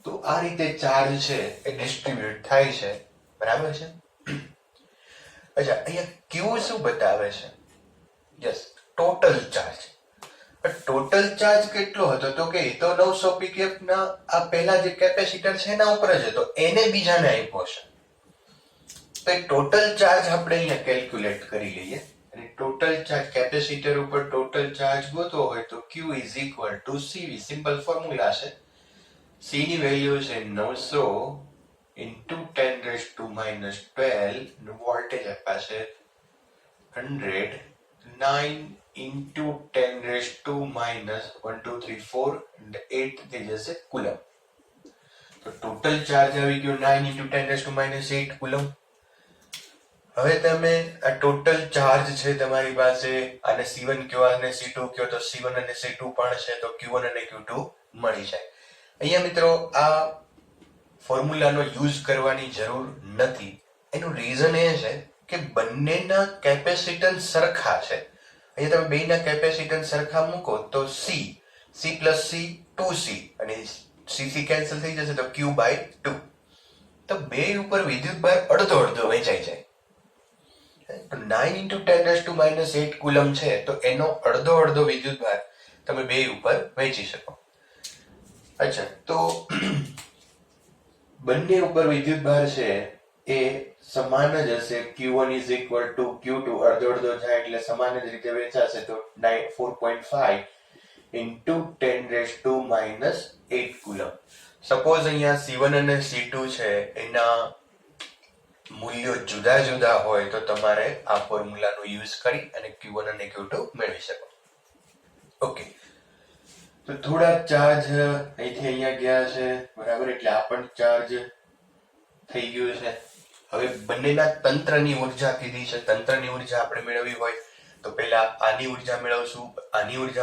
A: તો આ રીતે ચાર્જ છે એ ડિસ્ટ્રીબ્યુટ થાય છે. બરાબર છે. અચ્છા, અહીંયા Q શું બતાવે છે? Yes, total charge. Total charge કેટલો હતો? તો કે એ તો 900 pkf ના આ પહેલા જે કેપેસિટર છે એના ઉપર જ હતો, એને બીજાને આપ્યો છે. તો એ ટોટલ ચાર્જ આપણે અહીંયા કેલ્ક્યુલેટ કરી લઈએ. અને ટોટલ ચાર્જ કેપેસિટર ઉપર ટોટલ ચાર્જ ગોતવો હોય તો Q is equal to CV. Simple formula છે. C ની વેલ્યુ છે 900 into 10 raised to minus 12 voltage આપ્યા છે 100. 9 into 10 raised to minus 1 2 3 4 and 8 થઈ જશે કુલમ. તો ટોટલ ચાર્જ આવી ગયો 9 into 10 raised to minus 8 coulomb. હવે તમે આ ટોટલ ચાર્જ છે તમારી પાસે, આને C1 કયો આને C2 કયો, તો C1 અને C2 પણ છે તો Q1 અને Q2 મળી જાય. અહીંયા મિત્રો આ ફોર્મ્યુલાનો યુઝ કરવાની જરૂર નથી. એનું રીઝન એ છે કે બંનેના કેપેસિટન્સ સરખા છે. અહીંયા તમે બેના કેપેસિટન્સ સરખા મૂકો તો C plus C 2C અને C કેન્સલ થઈ જશે તો Q/2. તો બે ઉપર વિદ્યુત ભાર અડધો અડધો વહેંચાઈ જાય. તો 9 into 10 raised to minus 8 coulomb છે તો એનો અડધો અડધો વિદ્યુત ભાર તમે બે ઉપર વહેંચી શકો. અચ્છા, તો બંને ઉપર વિદ્યુત ભાર છે એ સમાન જ હશે. Q1 is equal to Q2, અડધો અડધો જાય એટલે સમાન જ રીતે વહેંચાશે. તો 4.5 into 10 raised to minus 8 coulomb. Suppose અહીંયા C1 અને C2 છે એના મૂલ્યો જુદા જુદા હોય તો તમારે આ ફોર્મ્યુલાનો યુઝ કરી અને Q1 અને Q2 મેળવી શકો. ઓકે, તો થોડા ચાર્જ અહીંથી અહીંયા ગયા છે. બરાબર, એટલે આ પણ ચાર્જ થઈ ગયું છે. હવે બંનેના તંત્રની ઉર્જા કીધી છે. તંત્રની ઉર્જા આપણે મેળવવી હોય તો પહેલા આની ઉર્જા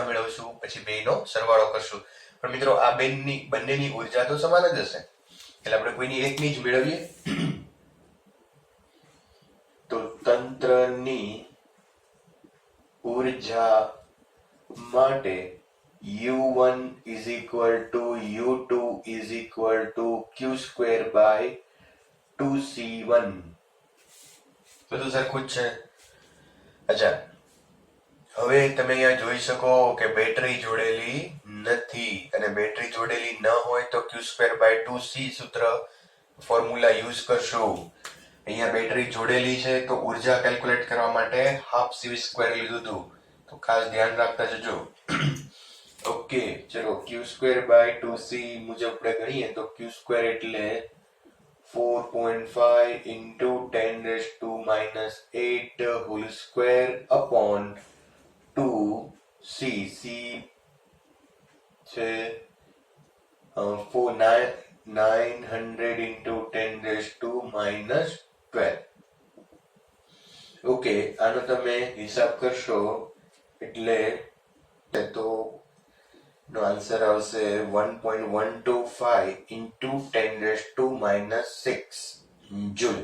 A: મેળવશું, પછી બેનો સરવાળો કરશું. પણ મિત્રો આ બંનેની ઉર્જા તો સમાન જ હશે એટલે આપણે કોઈની એકની જ મેળવીએ. તો તંત્રની ઉર્જા માટે U1 is equal to U2 is equal to Q square by 2C1. બધું સરખું જ છે. અચ્છા, હવે તમે અહીંયા જોઈ શકો કે બેટરી જોડેલી નથી, અને બેટરી જોડેલી ન હોય તો Q square by 2C સૂત્ર ફોર્મ્યુલા યુઝ કરશું. અહીંયા બેટરી જોડેલી છે તો ઉર્જા કેલ્ક્યુલેટ કરવા માટે હાફ CV સ્ક્વેર લીધું હતું, તો ખાસ ધ્યાન રાખતા જજો. ઓકે, ચલો Q square by 2C મુજબ આપણે ગણીએ તો Q square એટલે 4.5 into 10 raised to minus 8 whole square upon 2C. C છે 900 into 10 raised to minus 12. Okay, આનો તમે હિસાબ કરશો એટલે તો નો આન્સર આવશે 1.125 into 10 raised to minus 6 joule.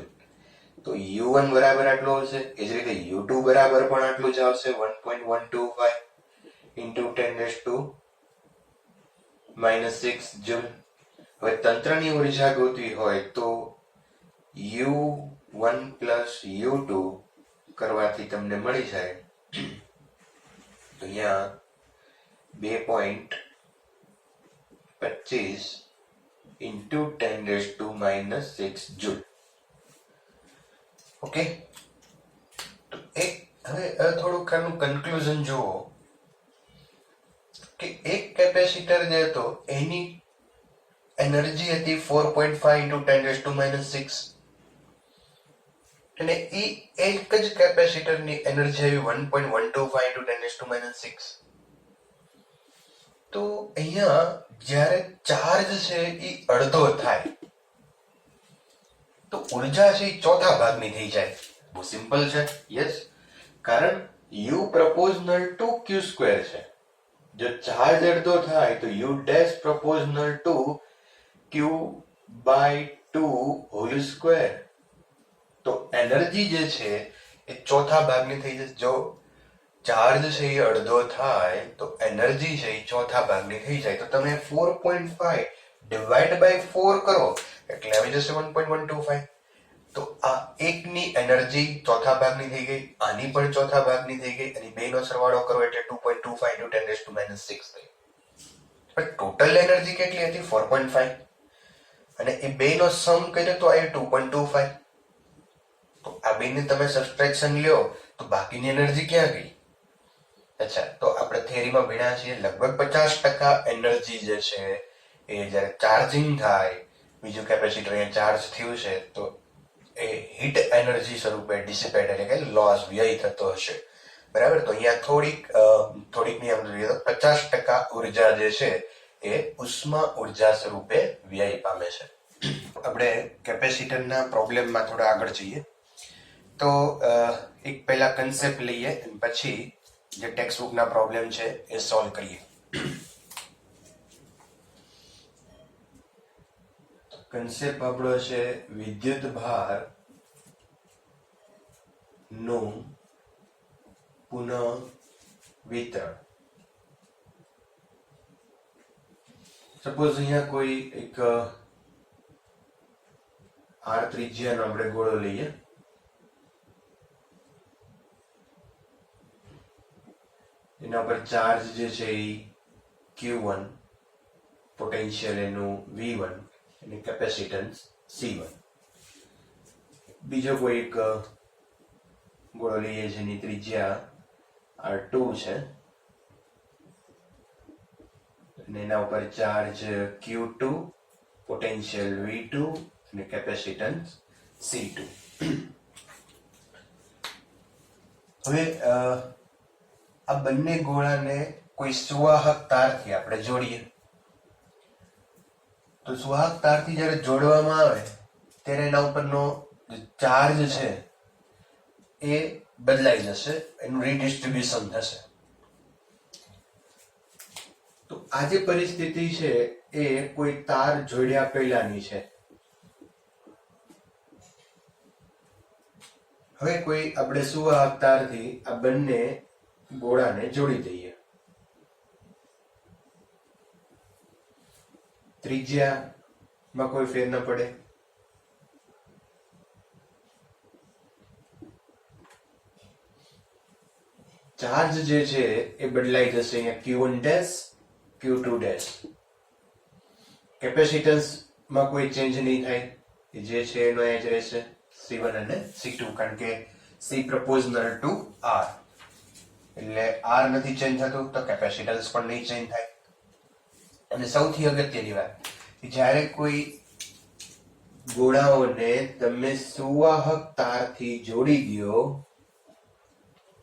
A: તો U1 બરાબર આટલો હશે, એ જ રીતે U2 બરાબર પણ આટલું જ આવશે 1.125 into 10 raised to minus 6 joule. હવે તંત્રની ઉર્જા ગોતવી હોય તો U1 plus U2 કરવાથી તમને મળી જાય તો અહીંયા 2.25 into 10 raised to minus 6 joule. Okay, તો એક હવે થોડુંક આનું કન્ક્લુઝન જુઓ કે એક કેપેસિટર જે હતો એની એનર્જી હતી 4.5 × 10⁻⁶ અને એ એક જ કેપેસિટરની એનર્જી આવી 1.125 × 10⁻⁶. તો અહીંયા જ્યારે ચાર્જ છે એ અડધો થાય તો ઉર્જા છે એ ચોથા ભાગની થઈ જાય. બહુ સિમ્પલ છે. યસ, કારણ U proportional to Q square છે. જો ચાર્જ અડધો થાય તો U dash proportional to Q/2 whole square. તો એનર્જી જે છે એ ચોથા ભાગની થઈ જશે. જો ચાર્જ છે એ અડધો થાય તો એનર્જી છે એ ચોથા ભાગની થઈ જાય. તો તમે 4.5 ડિવાઈડ બાય 4 કરો એટલે આવી જશે 1.125. તો આ એકની એનર્જી ચોથા ભાગની થઈ ગઈ, આની પણ ચોથા ભાગની થઈ ગઈ, અને બેનો સરવાળો કરો એટલે 2.25 × 10⁻⁶ થઈ. પણ ટોટલ એનર્જી કેટલી હતી? 4.5. અને એ બેનો સમ કર્યો તો આવી 2.25. તો આ બેની તમે સબટ્રેક્શન લ્યો તો બાકીની એનર્જી ક્યાં ગઈ? અચ્છા, તો આપણે થિયરીમાં ભણ્યા છીએ લગભગ 50% એનર્જી જે છે એ જ્યારે ચાર્જિંગ થાય, બીજું કેપેસિટર અહીંયા ચાર્જ થયું છે તો એ હીટ એનર્જી સ્વરૂપે ડિસિપેટ એટલે કે લોસ વ્યય થતો હશે. બરાબર, તો અહીંયા થોડીકની આમ જોઈએ તો 50% ઉર્જા જે છે એ ઉષ્મા ઉર્જા સ્વરૂપે વ્યય પામે છે. આપણે કેપેસિટરના પ્રોબ્લેમમાં થોડા આગળ જઈએ તો એક પહેલા કન્સેપ્ટ લઈએ અને પછી જે ટેક્સ્ટ બુકના પ્રોબ્લેમ છે એ સોલ્વ કરીએ. કન્સેપ્ટ આપણો છે વિદ્યુત ભાર નું પુનઃ વિતરણ. સપોઝ અહીંયા કોઈ એક R ત્રિજ્યાનો આપણે ગોળો લઈએ. એના પર ચાર્જ જે છે એ Q1, પોટેન્શિયલ એનું V1 અને કેપેસિટન્સ C1. બીજો કોઈ એક ગોળો લઈએ જેની ત્રિજ્યા R2 છે અને એના ઉપર ચાર્જ Q2, પોટેન્શિયલ V2 અને કેપેસિટન્સ C2. હવે આ બંને ગોળાને કોઈ સુવાહક તારથી આપણે જોડીએ તો સુવાહક તારથી જ્યારે જોડવામાં આવે ત્યારે એના ઉપરનો ચાર્જ છે એ બદલાઈ જશે, એનું રીડિસ્ટ્રીબ્યુશન થશે. તો આ જે પરિસ્થિતિ છે એ કોઈ તાર જોડ્યા પહેલાની છે. હવે કોઈ આપણે સુવાહક તારથી આ બંને ગોળાને જોડી દઈએ. ત્રિજ્યામાં કોઈ ફેર ન પડે. ચાર્જ જે છે એ બદલાઈ જશે. અહીંયા Q1 ડેશ, Q2 ડેશ. કેપેસિટન્સમાં કોઈ ચેન્જ નહીં થાય, જે છે એનો એ જ રહેશે C1 અને C2, કારણ કે C proportional to R. એટલે R નથી ચેન્જ થતું તો કેપેસિટન્સ પણ નહીં ચેન્જ થાય. અને સૌથી અગત્યની વાત, જ્યારે કોઈ ગોળાઓને તમે સુવાહક તારથી જોડી દો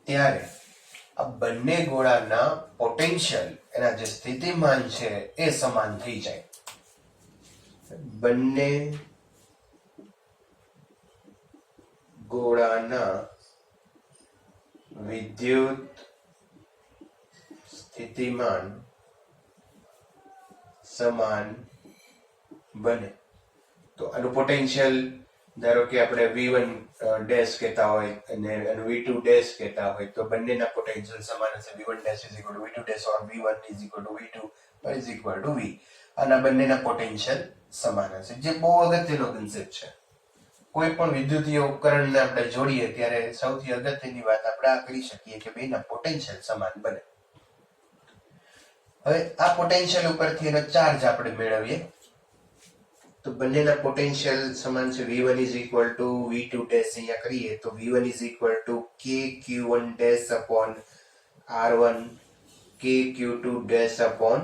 A: ત્યારે આ બંને ગોળાના પોટેન્શિયલ, એના જે સ્થિતિમાન છે એ સમાન થઈ જાય. બંને ગોળાના વિદ્યુત સ્થિતિમાન સમાન બને. તો આનું પોટેન્શિયલ ધારો કે આપણે V1 ડેશ કહેતા હોય અને V2 ડેશ કહેતા હોય તો બંનેના પોટેન્શિયલ સમાન હશે. V1 dash = V2 dash or V1 = V2 or = V. આના બંનેના પોટેન્શિયલ સમાન હશે, જે બહુ અગત્યનો કન્સેપ્ટ છે. કોઈ પણ વિદ્યુતીય ઉપકરણને આપણે જોડીએ ત્યારે સૌથી અગત્યની વાત આપણે આ કરી શકીએ કે બેના પોટેન્શિયલ સમાન બને. હવે આ પોટેન્શિયલ ઉપરથી એનો ચાર્જ આપણે મેળવીએ તો તો બંનેના પોટેન્શિયલ સમાન છે. v1 is equal two v2 dash અહીંયા કરીએ તો v1 is equal two k q1 dash upon r1 k q2 dash upon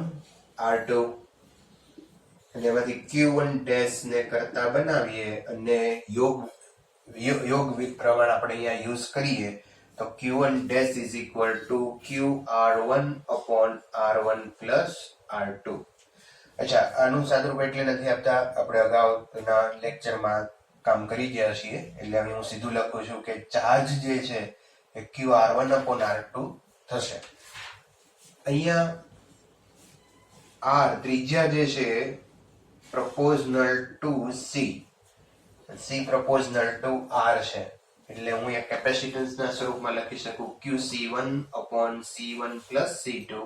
A: r2 અને એમાંથી q1 ડેશ ને કરતા બનાવીએ અને યોગ પ્રમાણ આપણે અહીંયા યુઝ કરીએ તો q1 dash is equal two qr1 upon r1 plus r2. અચ્છા, આનું સાદુરૂપ એટલે નથી આપતા, આપણે અગાઉના લેક્ચરમાં કામ કરી ગયા છીએ, એટલે હવે હું સીધું લખું છું કે ચાર્જ જે છે એ qr1 અપોન r2 થશે. અહીંયા r ત્રિજ્યા જે છે proportional to c proportional to r છે, એટલે હું એક કેપેસિટન્સના સ્વરૂપમાં લખી શકું qc1 upon c1 plus c2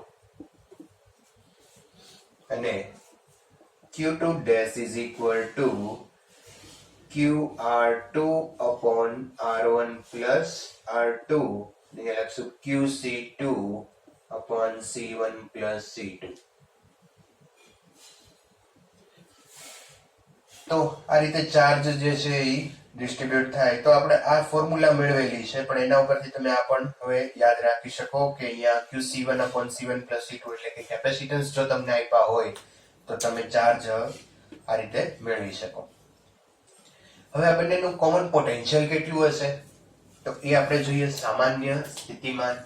A: અને q2 dash is equal to qr2 upon r1 plus r2 અને લખશું qc2 upon c1 plus c2. તો આ રીતે ચાર્જ જે છે એ ડિસ્ટ્રીબ્યુટ થાય. તો આપણે આ ફોર્મ્યુલા મેળવેલી છે, પણ એના ઉપરથી તમે આ પણ હવે યાદ રાખી શકો કે અહીંયા qc1 upon c1 plus c2 એટલે કે કેપેસિટન્સ જો તમને આપ્યા હોય તો તમે ચાર્જ આ રીતે મેળવી શકો. હવે આ બંનેનું કોમન પોટેન્શિયલ કેટલું હશે તો એ આપણે જોઈએ સામાન્ય સ્થિતિમાં.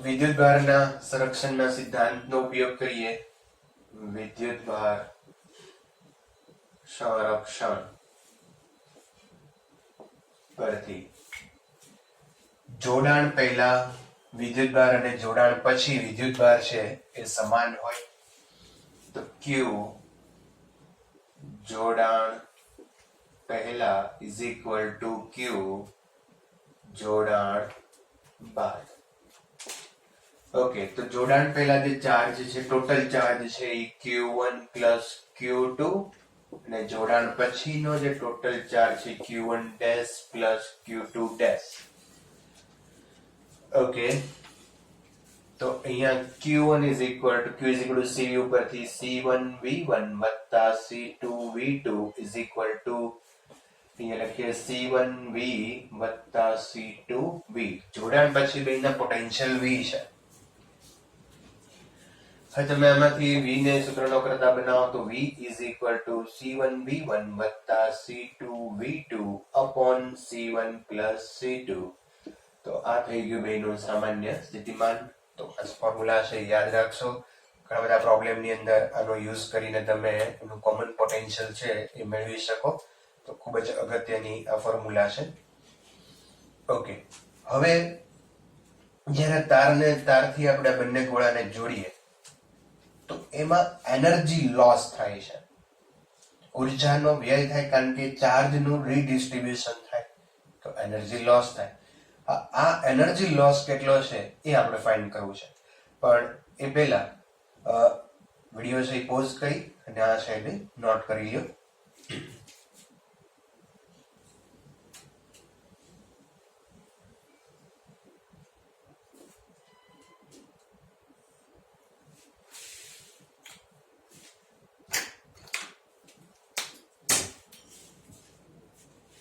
A: વિદ્યુતભારના સંરક્ષણના સિદ્ધાંતનો ઉપયોગ કરીએ. વિદ્યુતભાર સંરક્ષણ પરથી જોડાણ પહેલા વિદ્યુતભાર અને જોડાણ પછી વિદ્યુતભાર છે એ સમાન હોય તો Q જોડાણ પહેલા ઇઝ ઇક્વલ ટુ Q જોડાણ બાદ. ઓકે, તો જોડાણ પહેલા જે ચાર્જ છે, ટોટલ ચાર્જ છે એ q1 પ્લસ q2 અને જોડાણ પછીનો જે ટોટલ ચાર્જ છે q1 dash plus q2 dash. Okay, તો અહીંયા q1 is equal two c ઉપરથી c1v1 વત્તા c2v2 ઇઝ ઇક્વલ ટુ અહીંયા લખીએ c1v વત્તા c2v. જોડાણ પછી બેના પોટેન્શિયલ v છે. હવે તમે આમાંથી v ને સૂત્રનો કરતા બનાવો તો v is equal to c1v1 વત્તા c2v2 upon c1 plus c2. તો આ થઈ ગયું બેનું સામાન્ય સ્થિતિમાન. તો આ ફોર્મ્યુલા છે યાદ રાખશો. ઘણા બધા પ્રોબ્લેમ ની અંદર આનો યુઝ કરીને તમે એનું કોમન પોટેન્શિયલ છે એ મેળવી શકો. તો ખૂબ જ અગત્યની આ ફોર્મ્યુલા છે. ઓકે, હવે જ્યારે તારથી આપણે બંને ગોળાને જોડીએ તો એમાં એનર્જી લોસ થાય છે, ઉર્જાનો વ્યય થાય, કારણ કે ચાર્જનું રીડિસ્ટ્રીબ્યુશન થાય તો એનર્જી લોસ થાય. આ એનર્જી લોસ કેટલો છે એ આપણે ફાઇન્ડ કરવું છે, પણ એ પહેલા વિડીયો છે પોઝ કરી અને આ છે નોટ કરી લ્યો.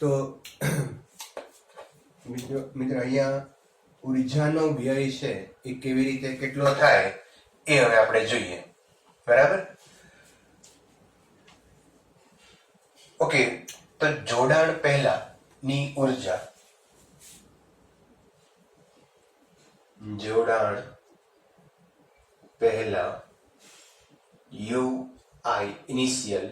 A: તો મિત્રો અહીંયા ઉર્જાનો વ્યય છે એ કેવી રીતે કેટલો થાય એ હવે આપણે જોઈએ. બરાબર? ઓકે, તો જોડાણ પહેલા ની ઉર્જા, જોડાણ પહેલા UI ઇનિશિયલ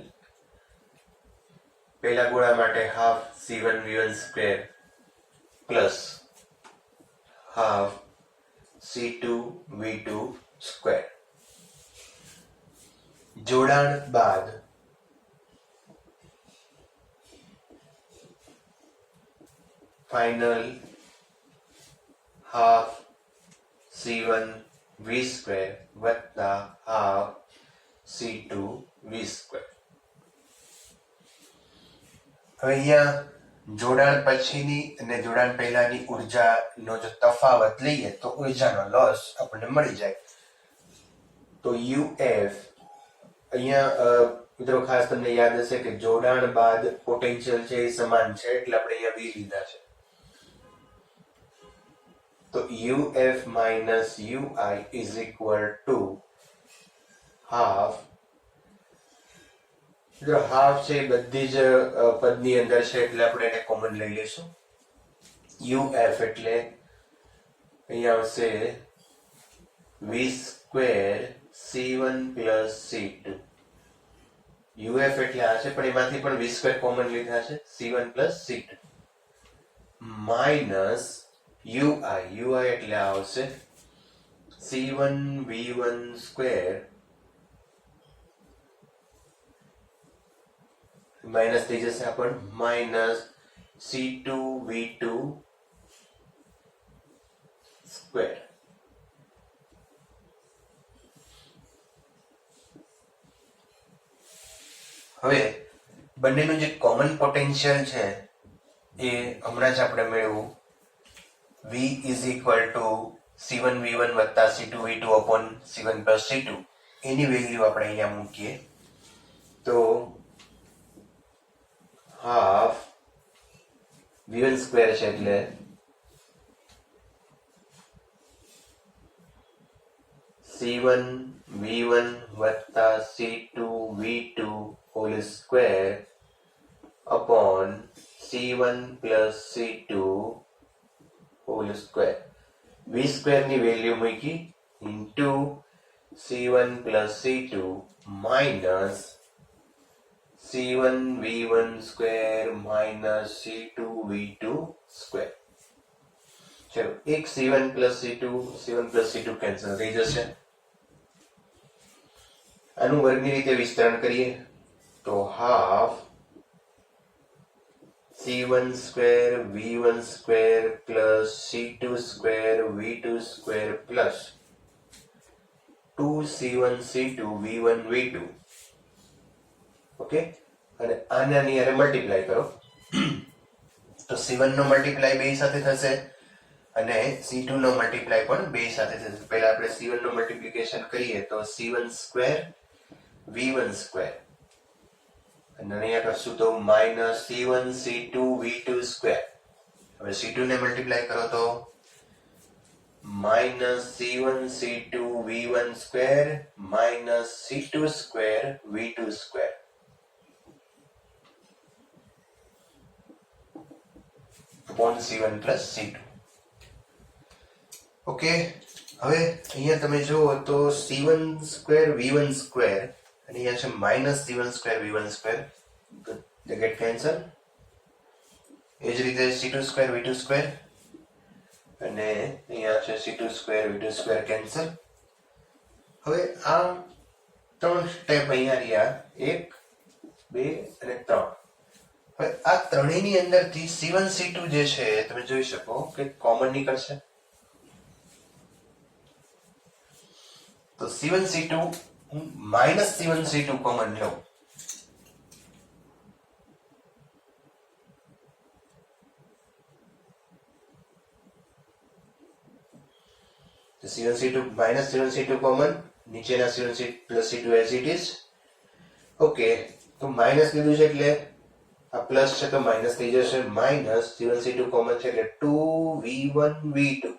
A: પહેલા ગોળા માટે half c1v1 square plus half c2v2 square. જોડાણ બાદ ફાઇનલ હાફ c1v સ્ક્વેર વત્તા હાફ c2v સ્ક્વેર. હવે અહીંયા જોડાણ પછીની અને જોડાણ પહેલાની ઉર્જાનો જો તફાવત લઈએ તો ઉર્જાનો લોસ આપણને મળી જાય. તો UF અહીંયા મિત્રો ખાસ તમને યાદ હશે કે જોડાણ બાદ પોટેન્શિયલ છે એ સમાન છે એટલે આપણે અહીંયા V લીધા છે. તો UF minus UI is equal to half. જો હાફ છે બધી જ પદની અંદર છે એટલે આપણે એને કોમન લઈ લઈશું. UF એટલે અહીંયા આવશે V square C1 plus C2. UF એટલે આ છે પણ એમાંથી પણ V સ્ક્વેર કોમન લીધા છે C1 plus C2 minus UI એટલે આવશે C1 V1 સ્ક્વેર માઇનસ થઈ જશે આપણ માઇનસ C2 V2 સ્ક્વેર. હવે બંનેનું જે કોમન પોટેન્શિયલ છે એ હમણાં જ આપણે મેળવ્યું V is equal to C1 V1 વત્તા C2 V2 upon C1 plus C2 એની વેલ્યુ આપણે અહીંયા મૂકીએ તો હાફ V1 સ્ક્વેર છે એટલે C1 V1 વત્તા C2 V2 whole square upon C1 plus C2 whole square. V square ની વેલ્યુ મૂકી into C1 plus C2 minus C1 V1 square minus C2 V2 square. ચલો એક C1 plus C2 કેન્સલ થઈ જશે. આનું વર્ગની રીતે વિસ્તરણ કરીએ તો half C1 square V1 square plus C2 square V2 square plus 2C1 C2 V1 V2. Okay અને આનાની હારે મલ્ટીપ્લાય કરો તો C1 નો મલ્ટીપ્લાય બે સાથે થશે અને C2 નો મલ્ટીપ્લાય પણ બે સાથે થશે. પહેલા આપણે C1 નો મલ્ટીપ્લિકેશન કરીએ તો C1 સ્ક્વેર V1 સ્ક્વેર અને અહીંયા કરશું તો minus C1 C2 V2 square. હવે C2 ને મલ્ટીપ્લાય કરો તો minus C1 C2 V1 square minus C2 square V2 square upon C1 plus C2. Okay હવે અહીંયા તમે જુઓ તો C1 સ્ક્વેર V1 સ્ક્વેર અને અહીંયા છે minus C1 square V1 square they get cancel. એ જ રીતે C2 સ્ક્વેર V2 સ્ક્વેર અને અહીંયા છે C2 square V2 square cancel. હવે આ ત્રણ સ્ટેપ અહીંયા રહ્યા 1 2 અને 3. હવે આ ત્રણેયની અંદરથી C1 C2 જે છે તમે જોઈ શકો કે કોમન નીકળશે તો C1 C2 હું માઇનસ C1 C2 કોમન લઉં તો C1 C2 minus C1 C2 common નીચેના C1 plus C2 as it is. Okay તો માઇનસ લીધું છે એટલે આ પ્લસ છે તો માઇનસ થઈ જશે માઇનસ C1 C2 કોમન છે એટલે 2V1 V2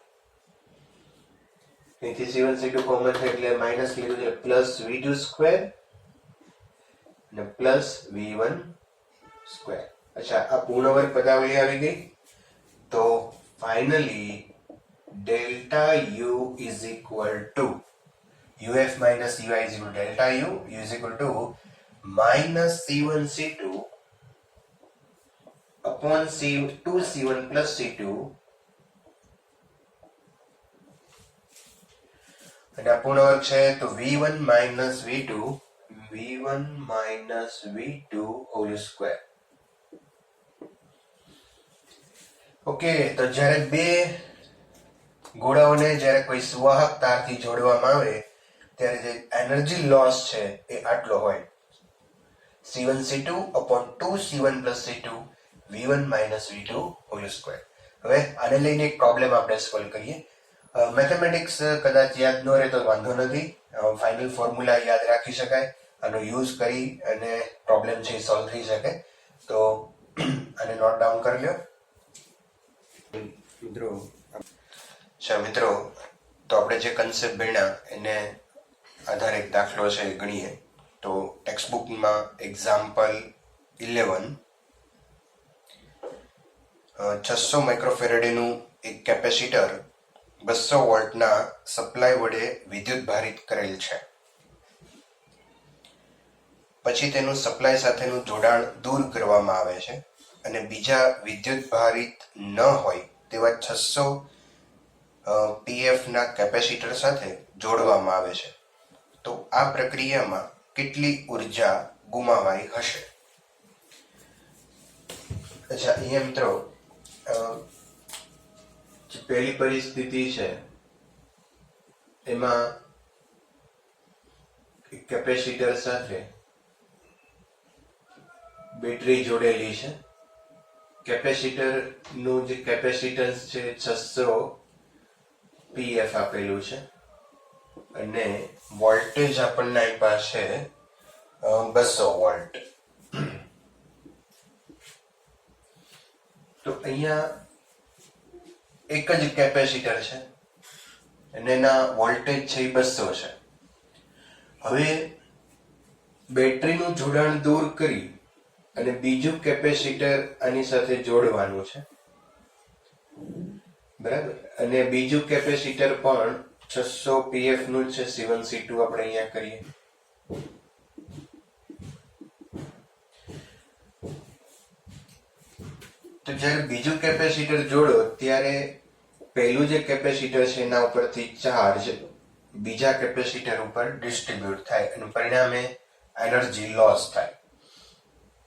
A: અહીંથી C1 C2 કોમન છે એટલે માઇનસ લીધું છે પ્લસ V2 સ્ક્વેર અને પ્લસ V1 સ્ક્વેર. અચ્છા આ પૂર્ણ વર્ગ પદાવલી આવી ગઈ તો finally delta U is equal to UF minus UI is equal to delta U is equal to minus C1 C2 upon C2 C1 plus C2 અને આ પૂર્ણ વર્ગ છે તો V1 minus V2 whole square. Okay તો જ્યારે બે ગોળાઓને જ્યારે કોઈ સુવાહક તારથી જોડવામાં આવે ત્યારે જે એનર્જી લોસ છે એ આટલો હોય C1 C2 upon 2C1 plus C2 v1 minus v2 whole square. હવે આને લઈને એક પ્રોબ્લેમ આપણે સોલ્વ કરીએ. મેથેમેટિક્સ કદાચ યાદ ન રહે તો વાંધો નથી, ફાઇનલ ફોર્મ્યુલા યાદ રાખી શકાય, આનો યુઝ કરી અને પ્રોબ્લેમ છે સોલ્વ થઈ શકે. તો આને નોટ ડાઉન કરી લો મિત્રો. તો આપણે જે કન્સેપ્ટ ભણ્યા એને આધારે એક દાખલો છે ગણીએ. તો ટેક્સ્ટ બુકમાં એક્ઝામ્પલ 11 600 માઇક્રોફેરેડેનું એક કેપેસિટર 200 વોલ્ટના સપ્લાય વડે વિદ્યુત ભારિત કરેલ છે. પછી તેનું સપ્લાય સાથેનું જોડાણ દૂર કરવામાં આવે છે અને બીજા વિદ્યુત ભારિત ન હોય તેવા 600 pf ના કેપેસિટર સાથે જોડવામાં આવે છે. તો આ પ્રક્રિયામાં કેટલી ઉર્જા ગુમાવાઈ હશે? અચ્છા, અહીંયા મિત્રો જે પહેલી પરિસ્થિતિ છે એમાં કેપેસિટર સાથે બેટરી જોડેલી છે. કેપેસિટર નું જે કેપેસિટન્સ છે 600 pf આપેલું છે અને વોલ્ટેજ આપણને આપ્યા છે 200 વોલ્ટ. તો અહીંયા એક જ કેપેસિટર છે અને એના વોલ્ટેજ છે એ 200 છે. હવે બેટરીનું જોડાણ દૂર કરી અને બીજું કેપેસિટર આની સાથે જોડવાનું છે, બરાબર. અને બીજું કેપેસિટર પણ 600 pf નું છે, C1C2 આપણે અહીંયા કરીએ. તો જ્યારે બીજું કેપેસિટર જોડો ત્યારે પહેલું જે કેપેસિટર છે એના ઉપરથી ચાર્જ બીજા કેપેસિટર ઉપર ડિસ્ટ્રીબ્યુટ થાય અને પરિણામે એનર્જી લોસ થાય.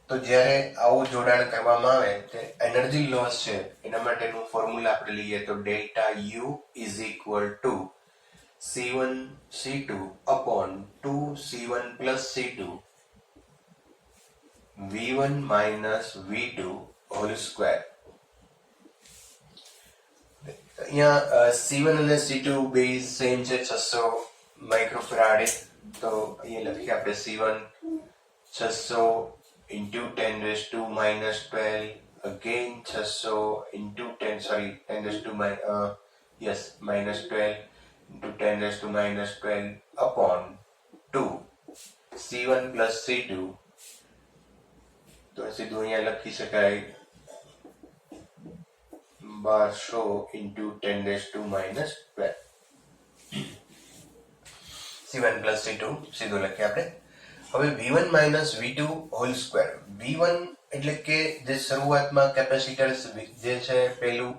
A: તો જ્યારે આવું જોડાણ કરવામાં આવે તો એનર્જી લોસ છે એના માટેનું ફોર્મ્યુલા આપણે લઈએ તો delta you is equal two C1C2 upon 2C1 plus C2 V1 minus V2 whole square. અહીંયા C1 અને C2 બે સેમ છે, 600 માઇક્રોફેરાડે. તો અહીંયા લખીએ આપણે C1 600 into 10 raised to minus 12 again 600 into 10 raised to minus 12 into 10 raised to minus 12 upon 2 C1 plus C2. તો સીધું અહીંયા લખી શકાય 1200 into 10 raised to minus 12 C1 plus C2 સીધું લખીએ આપણે. હવે V1 minus V2 whole square. V1 એટલે કે જે શરૂઆતમાં કેપેસિટર જે છે પેલું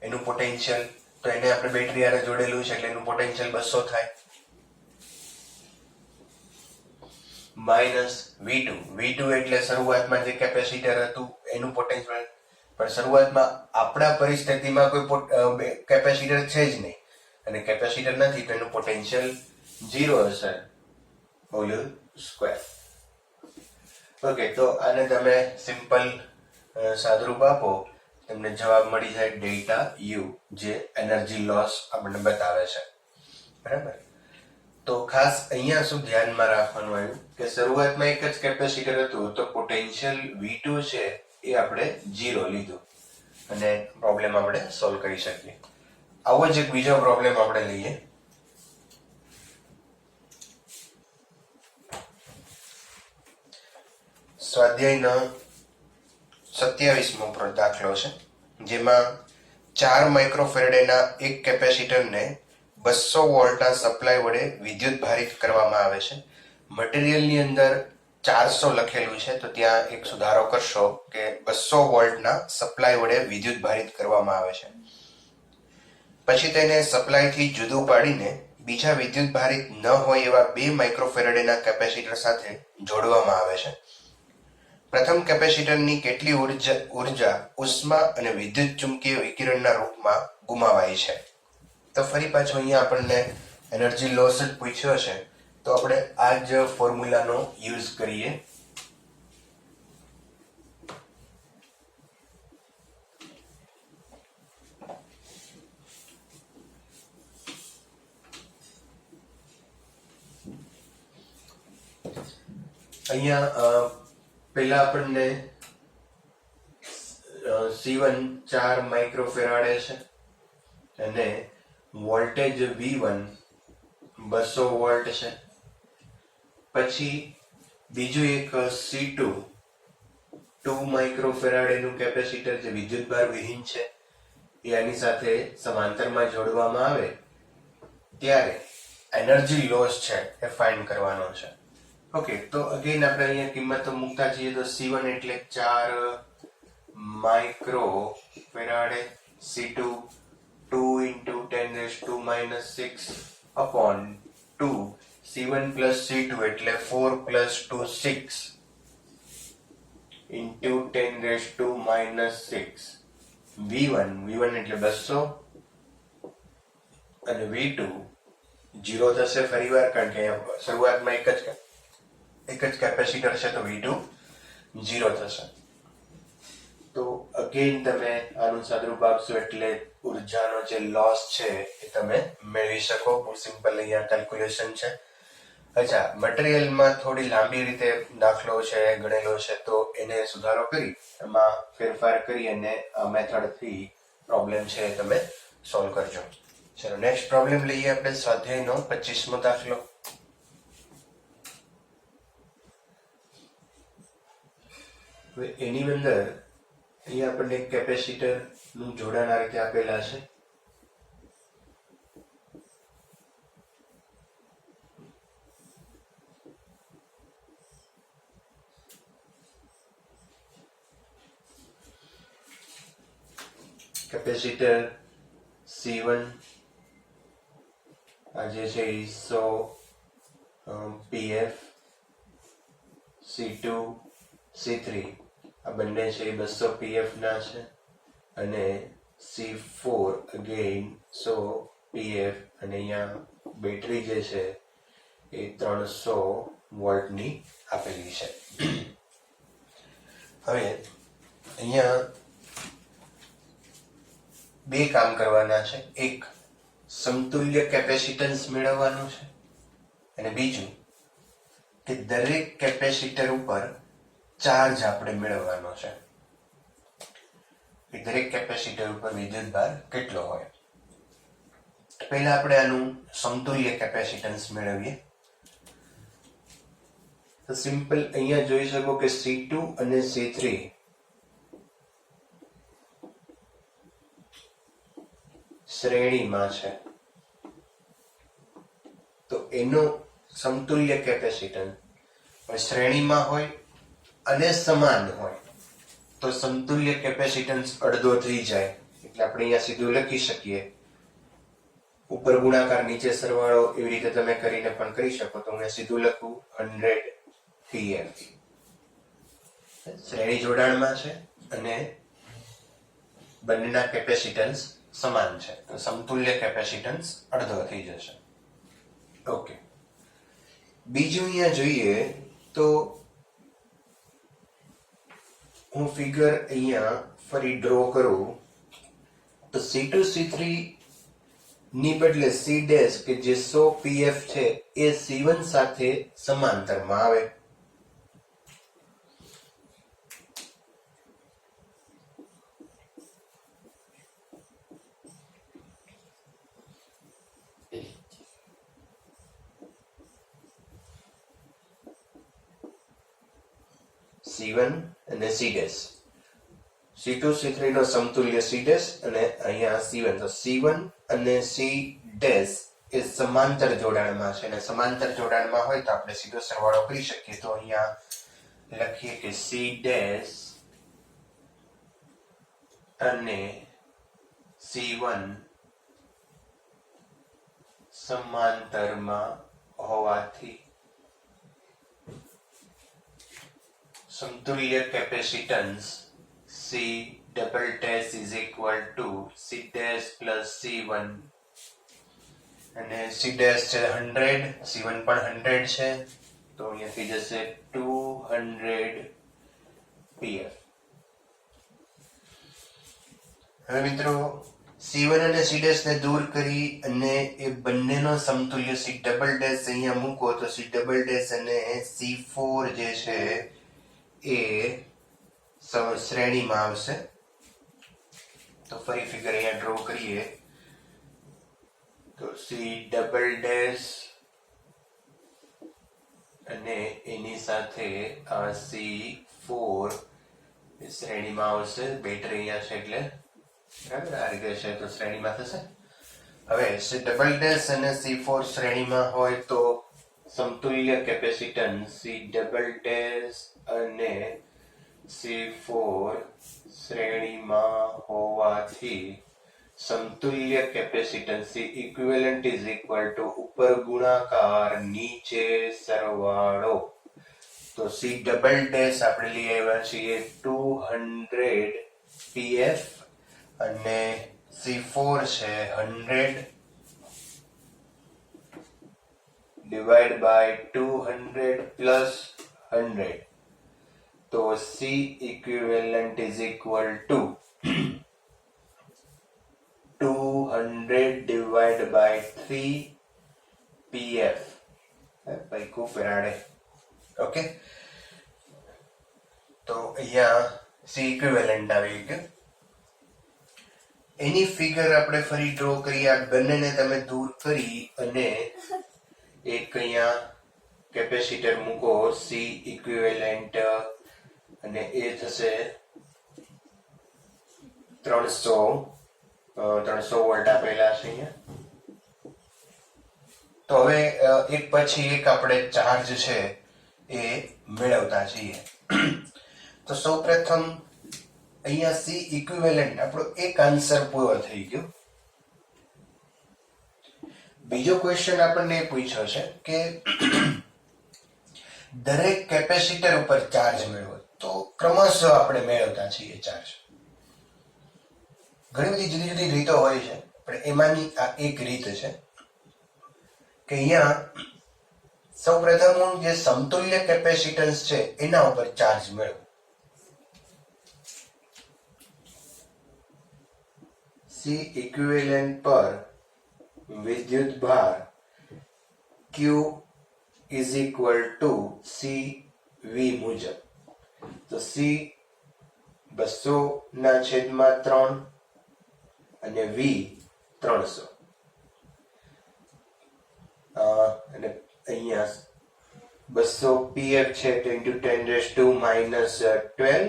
A: એનું પોટેન્શિયલ, તો એને આપણે બેટરી આરે જોડેલું છે એટલે એનું પોટેન્શિયલ 200 થાય. માઇનસ V2 એટલે શરૂઆતમાં જે કેપેસિટર હતું એનું પોટેન્શિયલ, પણ શરૂઆતમાં આપણા પરિસ્થિતિમાં કોઈ કેપેસિટર છે જ નહીં અને કેપેસિટર નથી તો એનું પોટેન્શિયલ 0 હશે હોલ સ્ક્વેર. ઓકે, તો આને તમે સિમ્પલ સાદુરૂપ આપો તમને જવાબ મળી જાય ડેલ્ટા યુ, જે એનર્જી લોસ આપણને બતાવે છે, બરાબર. તો ખાસ અહીંયા શું ધ્યાનમાં રાખવાનું આવ્યું કે શરૂઆતમાં એક જ કેપેસિટર હતું તો પોટેન્શિયલ V2 છે એ આપણે 0 લીધું અને પ્રોબ્લેમ આપણે સોલ્વ કરી શકીએ. આવો જ એક બીજો પ્રોબ્લેમ આપણે લઈએ. સ્વાધ્યાયનો 27મો દાખલો છે જેમાં 4 માઇક્રોફેરેડેના એક કેપેસિટરને 200 વોલ્ટના સપ્લાય વડે વિદ્યુત ભારિત કરવામાં આવે છે. મટીરિયલની અંદર 400 લખેલું છે તો ત્યાં એક સુધારો કરશો કે 200 વોલ્ટના સપ્લાય વડે વિદ્યુત ભારિત કરવામાં આવે છે. પછી તેને સપ્લાયથી જુદું પાડીને બીજા વિદ્યુત ભારિત ન હોય એવા 2 માઇક્રોફેરેડેના કેપેસિટર સાથે જોડવામાં આવે છે. પ્રથમ કેપેસિટરની કેટલી ઉર્જા ઉષ્મા અને વિદ્યુત ચુંબકીય વિકિરણના રૂપમાં ગુમાવાય છે? તો ફરી પાછો અહીંયા આપણને એનર્જી લોસ જ પૂછ્યો છે તો આપણે આ જ ફોર્મ્યુલાનો યુઝ કરીએ. અહીંયા પહેલા આપણને C1 4 માઇક્રોફેરાડે છે અને વોલ્ટેજ V1 200 વોલ્ટ છે. પછી બીજું એક C2 2 માઇક્રોફેરાડેનું કેપેસિટર જે વિદ્યુતભાર વિહીન છે એ આની સાથે સમાંતરમાં જોડવામાં આવે ત્યારે એનર્જી લોસ છે એ ફાઇન્ડ કરવાનો છે. ઓકે, તો અગેન આપણે અહીંયા કિંમતો મૂકતા જઈએ તો C1 એટલે 4 માઇક્રોફેરાડે, C2 2 into 10⁻⁻⁶ upon 2, C1 plus C2 એટલે 4 plus 2 6 into 10⁻⁻⁶. V1 એટલે 200 અને V2 0 થશે ફરીવાર, કારણ કે શરૂઆતમાં એક જ કેપેસિટર છે તો V2 0 થશે. તો અગેન તમે આનું સાદુરૂપ આપશો એટલે ઉર્જાનો જે લોસ છે એ તમે મેળવી શકો. બહુ સિમ્પલ અહીંયા કેલ્ક્યુલેશન છે. અચ્છા, મટીરિયલમાં થોડી લાંબી રીતે દાખલો છે ગણેલો છે તો એને સુધારો કરી એમાં ફેરફાર કરી અને આ મેથડથી પ્રોબ્લેમ છે એ તમે સોલ્વ કરજો. ચલો નેક્સ્ટ પ્રોબ્લેમ લઈએ આપણે સ્વાધ્યાયનો 25મો દાખલો. હવે એની અંદર અહીંયા આપણને કેપેસિટર નું જોડાણ આ રીતે આપેલા છે. કેપેસિટર C1 આ જે છે 100 PF, C2 C3 આ બંને છે 200 PF ના છે અને C4 અગેન 100 PF અને અહીંયા બેટરી જે છે એ 300 વોલ્ટની આપેલી છે. હવે અહીંયા બે કામ કરવાના છે. એક સમતુલ્ય કેપેસિટન્સ મેળવવાનું છે અને બીજું કે દરેક કેપેસિટર ઉપર ચાર્જ આપણે મેળવવાનો છે. દરેક કેપેસિટર ઉપર વિદ્યુતભાર કેટલો હોય. પહેલા આપણે આનું સમતુલ્ય કેપેસિટન્સ મેળવીએ. તો સિમ્પલ અહીંયા જોઈ શકો કે C2 અને C3 શ્રેણીમાં છે તો એનો સમતુલ્ય કેપેસિટન્સ શ્રેણીમાં હોય અને સમાન હોય તો સમતુલ્ય કેપેસિટન્સ અડધો થઈ જાય એટલે આપણે અહીંયા સીધું લખી શકીએ. ઉપર ગુણાકાર નીચે સરવાળો એવી રીતે તમે કરીને પણ કરી શકો. તો હું સીધું લખું 100 PF. શ્રેણી જોડાણમાં છે અને બંનેના કેપેસિટન્સ સમાન છે તો સમતુલ્ય કેપેસિટન્સ અડધો થઈ જશે. ઓકે, બીજું અહીંયા જોઈએ તો હું ફિગર અહીંયા ફરી ડ્રો કરું તો C2 C3 ની બદલે C' કે જે 100 PF છે એ C1 સાથે સમાંતરમાં આવે. C1 અને C', C2 C3 નો સમતુલ્ય C' અને અહીંયા C1. તો C1 અને C' એ સમાંતર જોડાણમાં છે અને સમાંતર જોડાણમાં હોય તો આપણે સીધો સરવાળો કરી શકીએ. તો અહીંયા લખીએ કે C' અને C1 સમાંતરમાં હોવાથી સમતુલ્ય capacitance C" is equal to C' plus C1 અને C' છે 100, C1 પણ 100 છે તો અહીંયાથી જશે 200 PF. હવે મિત્રો C1 અને C' ને દૂર કરી અને એ બંનેનો સમતુલ્ય C ડબલ ડેશ અહીંયા મૂકો તો C ડબલ ડેશ અને C4 જે છે એ શ્રેણીમાં આવશે. તો ફરી ફિગર અહીંયા ડ્રો કરીએ તો C ડબલ ડેશ અને એની સાથે આ C4 શ્રેણીમાં આવશે. બેટરી અહીંયા છે એટલે બરાબર આ રીતે છે તો શ્રેણીમાં થશે. હવે C ડબલ ડેશ અને C4 શ્રેણીમાં હોય તો સમતુલ્ય કેપેસિટન્સ C ડબલ ડેશ અને C4 શ્રેણીમાં હોવાથી સમતુલ્ય capacitance C equivalent is equal to ઉપર ગુણાકાર નીચે સરવાળો. તો C ડબલ ડેશ આપણે લઈ આવ્યા છીએ 200 pf અને C4 છે 100 ડિવાઈડ બાય 200 પ્લસ 100. તો C equivalent is equal to 200 divided by 3 pf picofarad. Okay, તો અહીંયા C equivalent આવી ગયું. એની ફિગર આપણે ફરી ડ્રો કરી. આ બંનેને તમે દૂર કરી અને એક અહીંયા કેપેસિટર મૂકો C equivalent અને એ થશે 300 વોલ્ટ આપેલા છે અહીંયા. તો હવે એક પછી એક આપણે ચાર્જ છે એ મેળવતા છીએ. તો સૌપ્રથમ અહીંયા C ઇક્વિવેલન્ટ આપણો એક આન્સર પૂરો થઈ ગયો. બીજો ક્વેશ્ચન આપણને એ પૂછ્યો છે કે દરેક કેપેસિટર ઉપર ચાર્જ મેળવો. તો ક્રમશઃ આપણે મેળવતા છીએ ચાર્જ. ઘણી બધી જુદી જુદી રીતો હોય છે પણ એમાંની આ એક રીત છે કે અહીંયા સૌપ્રથમ જે સમતુલ્ય કેપેસિટન્સ છે એના ઉપર ચાર્જ મેળવો. C ઇક્વિવેલન્ટ પર વિદ્યુત ભાર Q is equal to CV મુજબ. તો C 200/3 અને V 300. અને અહીંયા 200 pf છે તો into 10⁻⁻12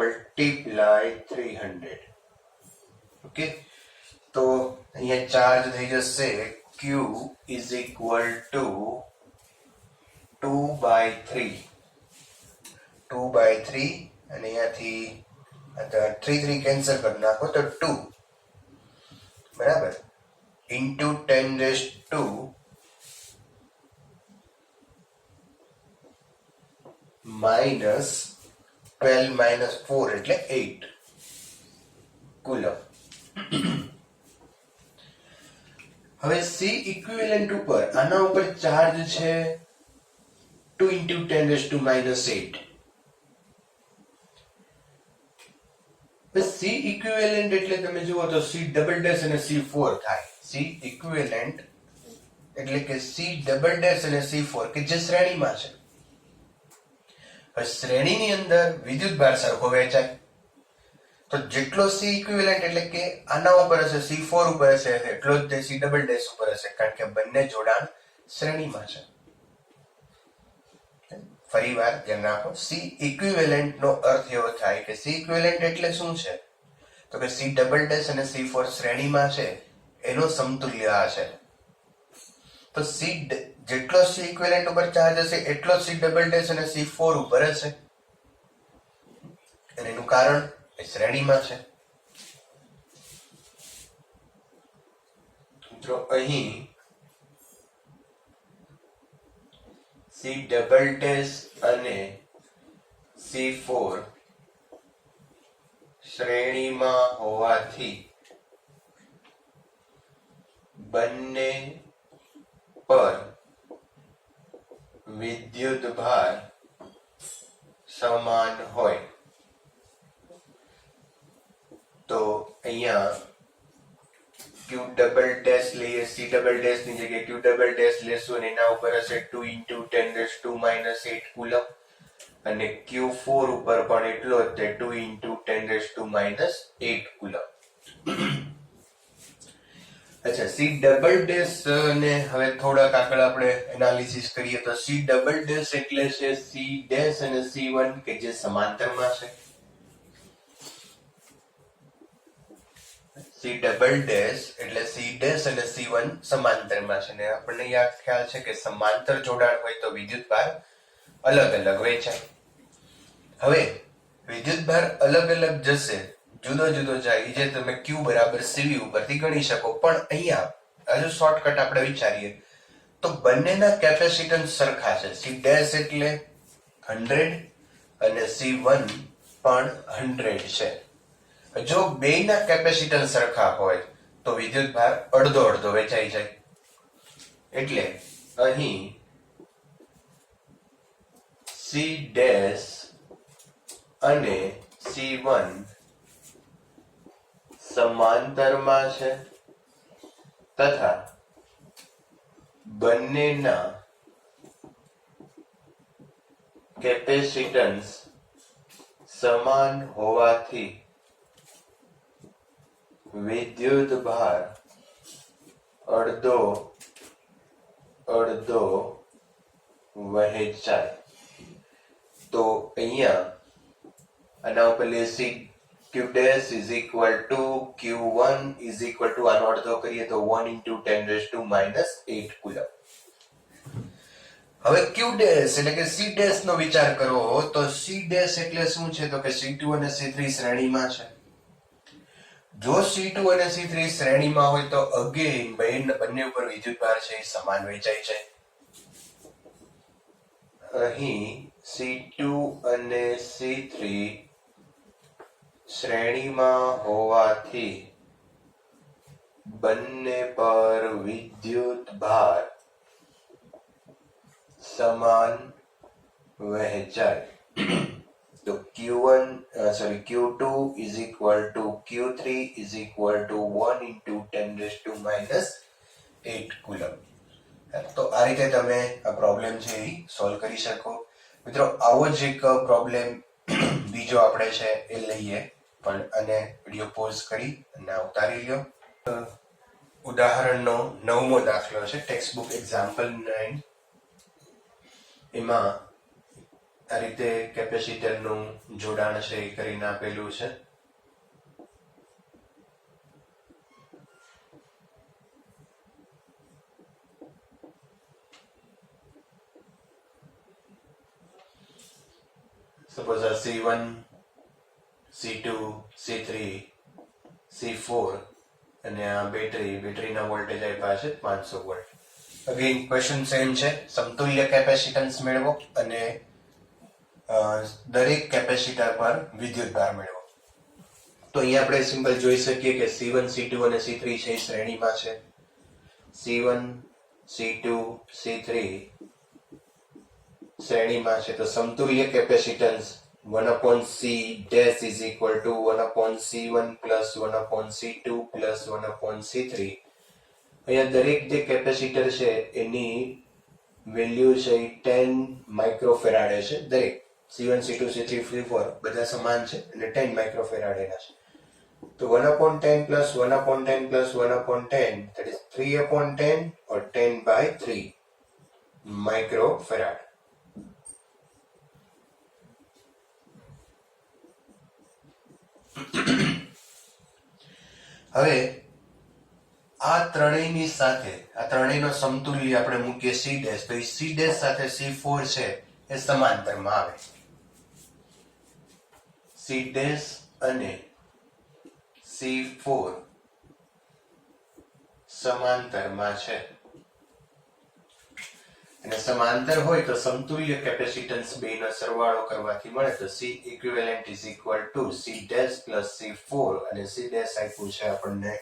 A: multiply 300. ઓકે, તો અહીંયા ચાર્જ થઈ જશે Q is equal to 2/3 અને અહીંયાથી 3 કેન્સલ કરી નાખો તો 2 બરાબર into 10⁻⁻12 એટલે 8 કુલમ. હવે C ઇક્વિવેલન્ટ ઉપર આના ઉપર ચાર્જ છે 2 into 10⁻⁸. C ઇક્વિવેલન્ટ એટલે તમે જુઓ તો C ડબલ ડેશ અને C4 થાય. C ઇક્વિવેલન્ટ એટલે કે C ડબલ ડેશ અને C4 કે જે શ્રેણીમાં છે. હવે શ્રેણીની અંદર વિદ્યુતભાર સરખો વહેંચાય તો જેટલો C ઇક્વિવેલન્ટ એટલે કે આના ઉપર હશે C4 ઉપર હશે એટલો જ તે C ડબલ ડેશ ઉપર હશે કારણ કે બંને જોડાણ શ્રેણીમાં છે. ફરી વાર ધ્યાન રાખો, C ઇક્વિવેલન્ટ નો અર્થ એવો થાય કે C ઇક્વિવેલન્ટ એટલે શું છે તો કે C ડબલ ડેશ અને C4 શ્રેણીમાં છે એનો સમતુલ્ય આ છે. તો C જેટલો C ઇક્વિવેલન્ટ ઉપર ચાર્જ હશે એટલો C ડબલ ડેશ અને C4 ઉપર હશે અને એનું કારણ એ શ્રેણીમાં છે. મિત્રો અહીં C ડબલ ડેશ અને C4 શ્રેણીમાં હોવાથી બંને પર વિદ્યુત ભાર સમાન હોય. તો અહીંયા ક્યુ ડબલ ડેશ લઈએ, સી ડબલ ડેશ ની જગ્યાએ ક્યુ ડબલ ડેશ લેશું અને એના ઉપર હશે 2 × 10⁻⁸ કુલમ અને Q4 ઉપર પણ એટલો જ તે 2 × 10⁻8 કુલમ. અચ્છા, સી ડબલ ડેશ ને હવે થોડાક આગળ આપણે એનાલિસિસ કરીએ તો સી ડબલ ડેશ એટલે છે સી ડેશ અને C1 કે જે સમાંતરમાં છે. સી ડબલ ડેશ એટલે સી ડેશ અને C1 સમાંતરમાં છે ને આપણને યાદ ખ્યાલ છે કે સમાંતર જોડાણ હોય તો વિદ્યુતભાર અલગ અલગ વહેંચાય. હવે વિદ્યુતભાર અલગ અલગ જશે, જુદો જુદો જાય, જે તમે Q બરાબર CV ઉપરથી ગણી શકો. પણ અહીંયા હજુ શોર્ટકટ આપણે વિચારીએ તો બંનેના કેપેસિટન્સ સરખા છે. સી ડેશ એટલે 100 અને C1 પણ 100 છે. જો બેયના કેપેસિટન્સ સરખા હોય તો વિદ્યુતભાર અડધો અડધો વહેંચાઈ જાય. એટલે અહીં સી ડેશ અને C1 સમાંતરમાં છે તથા બંનેના કેપેસિટન્સ સમાન હોવાથી વિદ્યુતભાર અડધો અડધો વહેંચાય. તો અહીંયા આના ઉપર lassi Q dash is equal to Q1 is equal to આનો અડધો કરીએ તો 1 × 10⁻8 કુલમ. હવે Q dash એટલે કે C dash નો વિચાર કરવો તો C dash એટલે શું છે તો કે C2 અને C3 શ્રેણીમાં છે. જો C2 અને C3 શ્રેણીમાં હોય તો અગેન બંને ઉપર વિદ્યુતભાર છે એ સમાન વહેંચાય છે. અહીં C2 અને C3 શ્રેણીમાં હોવાથી બંને પર વિદ્યુતભાર સમાન વહેંચાય. તો Q2 is equal to Q3 is equal to 1 × 10⁻8 coulomb. તો આ રીતે તમે આ પ્રોબ્લેમ છે એ સોલ્વ કરી શકો. મિત્રો, આવો જ એક પ્રોબ્લેમ બીજો આપણે છે એ લઈએ, પણ અને વિડીયો પોઝ કરી અને ઉતારી લ્યો. ઉદાહરણનો 9મો દાખલો છે, ટેક્સ્ટ બુક એક્ઝામ્પલ 9. એમાં આ રીતે કેપેસિટરનું જોડાણ છે એ કરીને આપેલું છે. સપોઝ આ C1, C2, C3, C4 અને આ બેટરીના વોલ્ટેજ આપ્યા છે 500 વોલ્ટ. અગેન ક્વેશ્ચન સેમ છે, સમતુલ્ય કેપેસિટન્સ મેળવો અને દરેક કેપેસિટર પર વિદ્યુતભાર મેળવો. તો અહીંયા આપણે સિમ્પલ જોઈ શકીએ કે C1, C2 અને C3 છે એ શ્રેણીમાં છે. C1, C2, C3 શ્રેણીમાં છે તો સમતુલ્ય capacitance 1/C dash is equal to 1/C1 plus 1/C2 plus 1/C3. અહીંયા દરેક જે કેપેસિટર છે એની વેલ્યુ છે 10 માઇક્રોફેરાડે છે. દરેક C1, C2, C3, C4 બધા સમાન છે અને 10 માઇક્રોફેરાડેના છે. તો 1/10 plus 1/10 plus 1/10 that is 3/10 or 10/3 microfarad. હવે આ ત્રણેયની સાથે આ ત્રણેયનો સમતુલ્ય આપણે મૂકીએ C dash, તો C dash સાથે C4 છે એ સમાંતરમાં આવે. C dash અને C4 સમાંતરમાં છે અને સમાંતર હોય તો સમતુલ્ય કેપેસિટન્સ બેનો સરવાળો કરવાથી મળે તો C equivalent is equal to C dash plus C4 અને C dash આપ્યું છે આપણને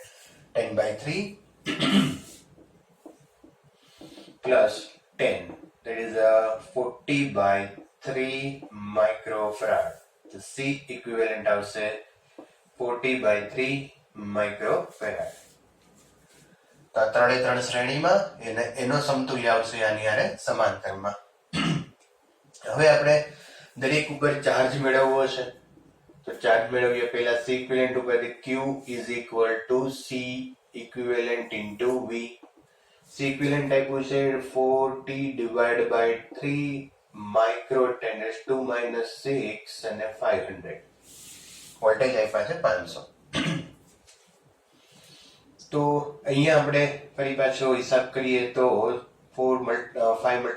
A: 10/3 plus 10, that is 40/3 microfarad. તો C equivalent આવશે 40/3 માઇક્રોફેરાડ. તો આ 3 શ્રેણીમાં એનો સમતુલ્ય આવશે આની હારે સમાંતરમાં. હવે આપણે દરેક ઉપર ચાર્જ મેળવવો છે. તો ચાર્જ મેળવીએ પહેલા C equivalent ઉપર Q is equal to C equivalent into V. C equivalent આપ્યું છે 40/3 micro 10⁻⁻6 અને 500. વોલ્ટેજ આપ્યા છે 500. તો અહીંયા આપણે ફરી પાછો હિસાબ કરીએ તો 5 ×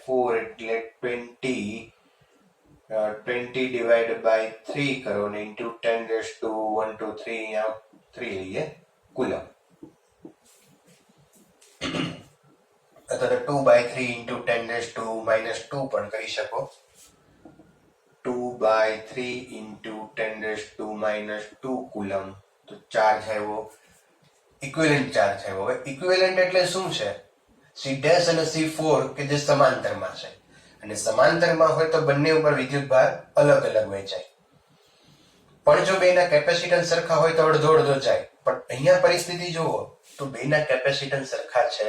A: 4 એટલે 20/3 કરો ને into 10⁻⁻⁰ અહીંયા 3 લઈએ કુલમ. અથવા 2/3 into 10⁻⁻2 પણ કરી શકો. 2/3 into 10⁻⁻2 કુલમ. તો ચાર્જ આવ્યો, ઇક્વિવેલન્ટ ચાર્જ આવ્યો. હવે ઇક્વિવેલન્ટ એટલે શું છે? C' અને C4 કે જે સમાંતરમાં છે, અને સમાંતરમાં હોય તો બંને ઉપર વિદ્યુતભાર અલગ અલગ વહેંચાય. પણ જો બેના કેપેસિટન્સ સરખા હોય તો અડધો અડધો જાય. પણ અહીંયા પરિસ્થિતિ જુઓ તો બેના કેપેસિટન્સ સરખા છે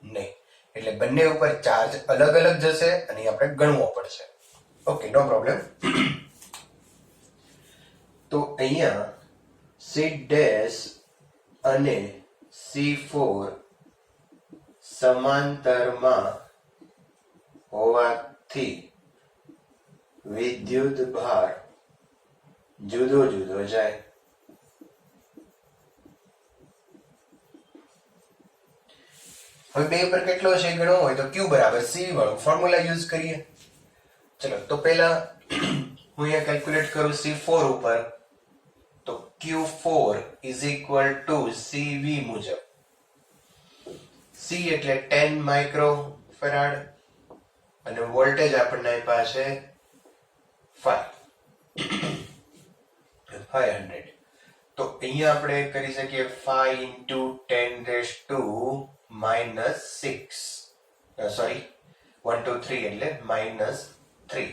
A: નહીં, એટલે બંને ઉપર ચાર્જ અલગ અલગ જશે અને આપણે ગણવો પડશે. ઓકે, નો પ્રોબ્લેમ. તો અહીંયા C' અને C4 સમાંતરમાં હોવાથી વિદ્યુત ભાર જુદો જુદો જાય. હવે બે પર કેટલો છે ગણવો હોય તો Q બરાબર C વાળું ફોર્મ્યુલા યુઝ કરીએ. ચલો, તો પહેલા હું અહીંયા કેલ્ક્યુલેટ કરું C4 ઉપર. તો Q4 is equal to CV મુજબ. C એટલે 10 માઇક્રોફેરાડ અને વોલ્ટેજ આપણને આપ્યા છે 500. તો અહીંયા આપણે કરી શકીએ 5 into 10⁻⁻6 સોરી 1 2 3 એટલે -3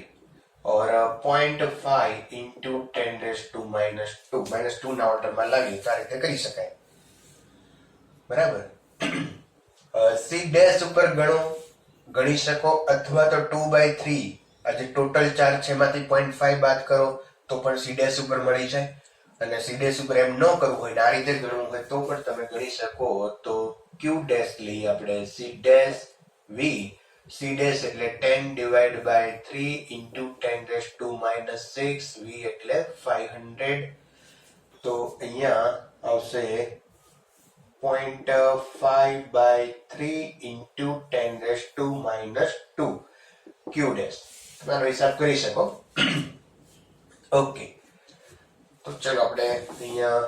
A: और 0.5 into 10⁻⁻2 -2 ના ઓર્ડરમાં લાવીએ તો આ રીતે કરી શકાય. બરાબર. C' ઉપર ગણી શકો, અથવા તો 2/3 આ જે ટોટલ ચાર્જ છે એમાંથી 0.5 બાદ કરો તો પણ C' ઉપર મળી જાય. અને C' ઉપર એમ ન કરવું હોય ને આ રીતે ગણવું હોય તો પણ તમે ગણી શકો. તો Q' લઈએ આપણે C'(V). C' એટલે 10/3 into 10⁻⁻6, V એટલે 500. તો અહીંયા આવશે 0.5/3 into 10⁻⁻2 Q'. તમારો હિસાબ કરી શકો. ઓકે, તો ચલો આપણે અહીંયા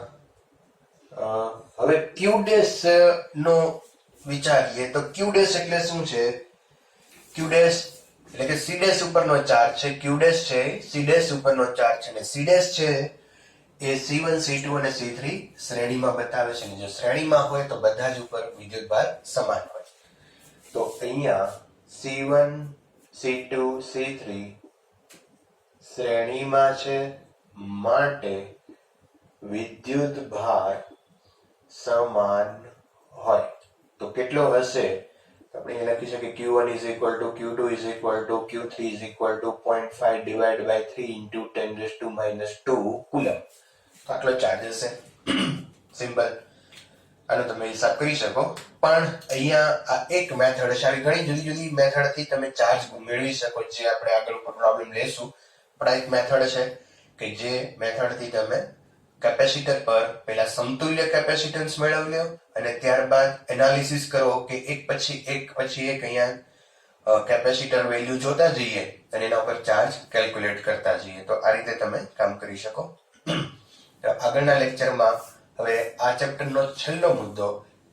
A: હવે Q' નો વિચારીએ. તો Q' એટલે શું છે? Q' એટલે કે C' ઉપરનો ચાર્જ છે. Q' છે C' ઉપરનો ચાર્જ છે, અને C' છે એ C1 C2 અને C3 શ્રેણીમાં બતાવે છે. અને જો શ્રેણીમાં હોય તો બધા જ ઉપર વિદ્યુતભાર સમાન હોય. તો અહીંયા C1 C2 C3 શ્રેણીમાં છે માટે વિદ્યુતભાર સમાન હોય. તો કેટલો હશે? આપણે લખી શકીએ Q1 is equal to Q2 is equal to Q3 is equal to 0.5/3 into 10⁻⁻2 coulomb. તો આટલો ચાર્જ હશે. સિમ્પલ. આનો તમે હિસાબ કરી શકો. પણ અહીંયા આ એક મેથડ છે. આવી ઘણી જુદી જુદી મેથડથી તમે ચાર્જ મેળવી શકો, જે આપણે આગળ પ્રોબ્લેમ લેશું. પણ આ એક મેથડ છે કે જે મેથડથી તમે કેપેસિટર પર પહેલા સમતુલ્ય કેપેસિટન્સ મેળવી લો અને ત્યારબાદ એનાલિસિસ કરો કે એક પછી એક અહીંયા કેપેસિટર વેલ્યુ જોતા જઈએ અને એના ઉપર ચાર્જ કેલ્ક્યુલેટ કરતા જઈએ. તો આ રીતે તમે કામ કરી શકો. આગળના લેક્ચરમાં હવે આ ચેપ્ટરનો છેલ્લો મુદ્દો,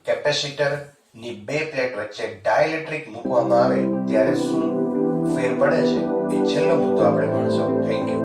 A: કેપેસિટર ની બે પ્લેટ વચ્ચે ડાઇલેક્ટ્રિક મૂકવામાં આવે ત્યારે શું ફેર પડે છે, એ છેલ્લો મુદ્દો આપણે ભણશું. Thank you.